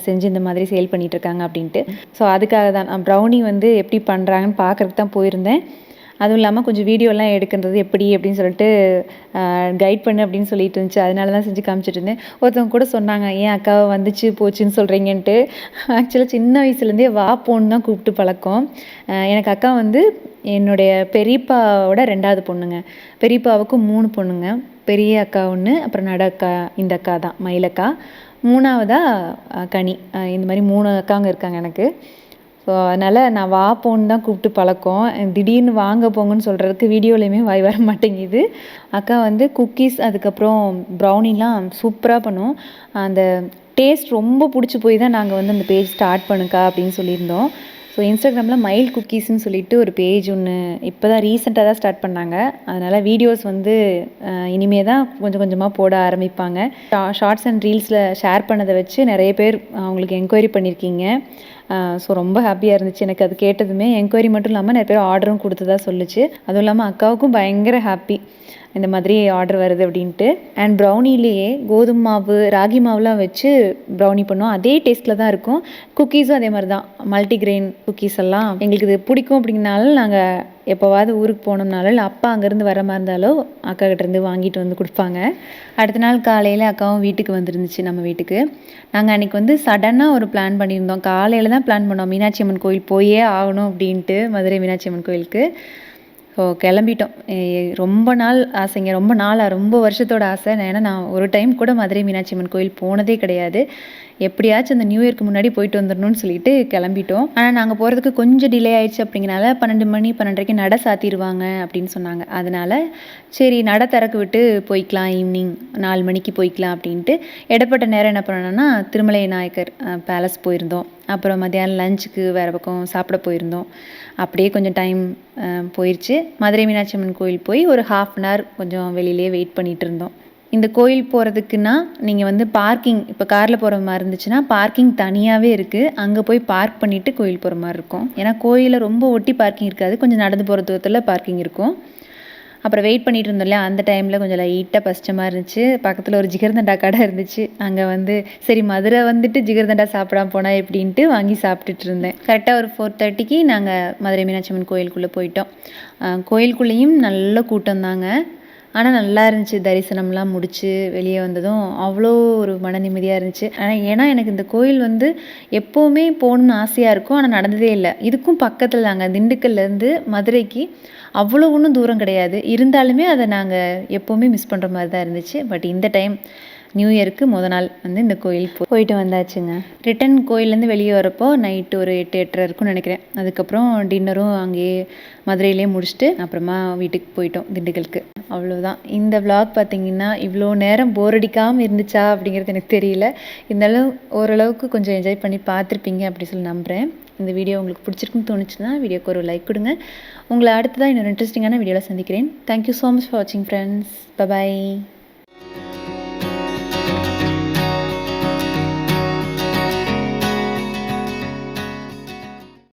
செஞ்சு இந்த மாதிரி சேல் பண்ணிகிட்ருக்காங்க அப்படின்ட்டு. ஸோ அதுக்காக தான் நான் ப்ரௌனி வந்து எப்படி பண்ணுறாங்கன்னு பார்க்குறதுக்கு தான் போயிருந்தேன். அதுவும் இல்லாமல் கொஞ்சம் வீடியோலாம் எடுக்கிறது எப்படி அப்படின்னு சொல்லிட்டு கைட் பண்ணு அப்படின்னு சொல்லிட்டு இருந்துச்சு. அதனால தான் செஞ்சு காமிச்சிட்டு இருந்தேன். ஒருத்தவங்க கூட சொன்னாங்க, ஏன் அக்காவை வந்துச்சு போச்சுன்னு சொல்கிறீங்கன்ட்டு. ஆக்சுவலாக சின்ன வயசுலேருந்தே வா போன்னு தான் கூப்பிட்டு பழக்கம். எனக்கு அக்கா வந்து என்னுடைய பெரியப்பாவோட 2வது பொண்ணுங்க. பெரியப்பாவுக்கு 3 பொண்ணுங்க. பெரிய அக்கா ஒன்று, அப்புறம் நடு அக்கா இந்த அக்கா தான் மயிலக்கா, 3வதாக கனி. இந்த மாதிரி 3 அக்காங்க இருக்காங்க எனக்கு. ஸோ அதனால் நான் வா போன்னு தான் கூப்பிட்டு பழக்கம். திடீர்னு வாங்க போங்கன்னு சொல்கிறதுக்கு வீடியோலையுமே வாய் வர மாட்டேங்குது. அக்கா வந்து குக்கீஸ் அதுக்கப்புறம் ப்ரௌனிலாம் சூப்பராக பண்ணும். அந்த டேஸ்ட் ரொம்ப பிடிச்சி போய் தான் நாங்கள் வந்து அந்த பேஜ் ஸ்டார்ட் பண்ணுக்கா அப்படின்னு சொல்லியிருந்தோம். ஸோ இன்ஸ்டாகிராமில் மயில் குக்கீஸ்ன்னு சொல்லிட்டு ஒரு பேஜ் ஒன்று இப்போ தான் ரீசெண்டாக தான் ஸ்டார்ட் பண்ணாங்க. அதனால் வீடியோஸ் வந்து இனிமே தான் கொஞ்சம் கொஞ்சமாக போட ஆரம்பிப்பாங்க. ஷார்ட்ஸ் அண்ட் ரீல்ஸில் ஷேர் பண்ணதை வச்சு நிறைய பேர் அவங்களுக்கு என்கொயரி பண்ணியிருக்கீங்க. ஸோ ரொம்ப ஹாப்பியாக இருந்துச்சு எனக்கு அது கேட்டதுமே. என்கொயரி மட்டும் இல்லாமல் நிறைய பேர் ஆர்டரும் கொடுத்ததா சொல்லுச்சு. அதுவும் இல்லாமல் அக்காவுக்கும் பயங்கர ஹாப்பி இந்த மாதிரி ஆர்டர் வருது அப்படின்ட்டு. அண்ட் ப்ரௌனிலேயே கோதுமை மாவு ராகி மாவுலாம் வச்சு ப்ரௌனி பண்ணோம். அதே டேஸ்ட்டில் தான் இருக்கும். குக்கீஸும் அதே மாதிரி தான், மல்டிக்ரெயின் குக்கீஸ் எல்லாம் எங்களுக்கு இது பிடிக்கும். அப்படிங்கிறனால நாங்கள் எப்போவாவது ஊருக்கு போனோம்னாலும் இல்லை அப்பா அங்கேருந்து வர மாதிரி இருந்தாலும் அக்கா கிட்டேருந்து வாங்கிட்டு வந்து கொடுப்பாங்க. அடுத்த நாள் காலையில் அக்காவும் வீட்டுக்கு வந்துருந்துச்சு நம்ம வீட்டுக்கு. நாங்கள் அன்றைக்கி வந்து சடனாக ஒரு பிளான் பண்ணியிருந்தோம். காலையில் தான் பிளான் பண்ணோம், மீனாட்சி அம்மன் கோயில் போயே ஆகணும் அப்படின்ட்டு, மதுரை மீனாட்சி அம்மன் கோயிலுக்கு. ஸோ கிளம்பிட்டோம். ரொம்ப நாள் ஆசைங்க, ரொம்ப வருஷத்தோட ஆசை. ஏன்னா நான் ஒரு டைம் கூட மதுரை மீனாட்சி அம்மன் கோயில் போனதே கிடையாது. எப்படியாச்சும் அந்த நியூ இயர்க்கு முன்னாடி போயிட்டு வந்துடணும்னு சொல்லிட்டு கிளம்பிட்டோம். ஆனால் நாங்கள் போகிறதுக்கு கொஞ்சம் டிலே ஆயிடுச்சு. அப்படிங்கிறனால 12 மணி 12:30க்கு நடை சாத்திடுவாங்க அப்படின்னு சொன்னாங்க. அதனால சரி நடை திறக்க விட்டு போய்க்கலாம், ஈவினிங் 4 மணிக்கு போய்க்கலாம் அப்படின்ட்டு இடைப்பட்ட நேரம் என்ன பண்ணோன்னா திருமலை நாயக்கர் பேலஸ் போயிருந்தோம். அப்புறம் மத்தியானம் லஞ்சுக்கு வேறு பக்கம் சாப்பிட போயிருந்தோம். அப்படியே கொஞ்சம் டைம் போயிடுச்சு. மதுரை மீனாட்சி அம்மன் கோயில் போய் ஒரு 1/2 அன் ஹவர் கொஞ்சம் வெளியிலே வெயிட் பண்ணிகிட்டு இருந்தோம். இந்த கோயில் போகிறதுக்குன்னா நீங்கள் வந்து பார்க்கிங், இப்போ காரில் போகிற மாதிரி இருந்துச்சுன்னா பார்க்கிங் தனியாகவே இருக்குது. அங்கே போய் பார்க் பண்ணிவிட்டு கோயில் போகிற மாதிரி இருக்கும். ஏன்னா கோயிலில் ரொம்ப ஒட்டி பார்க்கிங் இருக்காது, கொஞ்சம் நடந்து போகிற தூரத்தில் பார்க்கிங் இருக்கும். அப்புறம் வெயிட் பண்ணிட்டு இருந்தோம் இல்லையா, அந்த டைமில் கொஞ்சம் லைட்டாக பசிச்சமாக இருந்துச்சு. பக்கத்தில் ஒரு ஜிகர்தண்டா கடை இருந்துச்சு. அங்கே வந்து சரி மதுரை வந்துட்டு ஜிகர்தண்டா சாப்பிடாம போனால் எப்படின்ட்டு வாங்கி சாப்பிட்டுட்டு இருந்தேன். கரெக்டாக ஒரு 4:30க்கு நாங்கள் மதுரை மீனாட்சி அம்மன் கோயிலுக்குள்ளே போயிட்டோம். கோயிலுக்குள்ளேயும் நல்ல கூட்டம் தாங்க. ஆனால் நல்லா இருந்துச்சு. தரிசனம்லாம் முடித்து வெளியே வந்ததும் அவ்வளோ ஒரு மன நிம்மதியாக இருந்துச்சு. ஏன்னா எனக்கு இந்த கோயில் வந்து எப்போவுமே போகணுன்னு ஆசையாக இருக்கும், ஆனால் நடந்ததே இல்லை. இதுக்கும் பக்கத்தில் தாங்க, திண்டுக்கல்லேருந்து மதுரைக்கு அவ்வளோ ஒன்றும் தூரம் கிடையாது. இருந்தாலுமே அதை நாங்கள் எப்போவுமே மிஸ் பண்ணுற மாதிரி தான் இருந்துச்சு. பட் இந்த டைம் நியூ இயருக்கு நாள் வந்து இந்த கோயில் போயிட்டு வந்தாச்சுங்க. ரிட்டன் கோயிலேருந்து வெளியே வரப்போ நைட்டு ஒரு 8-8:30 இருக்கும்னு நினைக்கிறேன். அதுக்கப்புறம் டின்னரும் அங்கேயே மதுரையிலே முடிச்சுட்டு அப்புறமா வீட்டுக்கு போயிட்டோம் திண்டுக்கலுக்கு. அவ்வளோதான். இந்த விளாக் பார்த்திங்கன்னா இவ்வளோ நேரம் போர் அடிக்காமல் இருந்துச்சா அப்படிங்கிறது எனக்கு தெரியல. இருந்தாலும் ஓரளவுக்கு கொஞ்சம் என்ஜாய் பண்ணி பார்த்துருப்பீங்க அப்படி சொல்லி நம்புகிறேன். இந்த வீடியோ உங்களுக்கு பிடிச்சிருக்குன்னு தோணுச்சுன்னா வீடியோக்கு ஒரு லைக் கொடுங்க. உங்களை அடுத்ததாக இன்னொரு இன்ட்ரெஸ்டிங்கான வீடியோவில் சந்திக்கிறேன். தேங்க்யூ ஸோ மச் ஃபார் வாட்சிங் ஃப்ரெண்ட்ஸ். பை.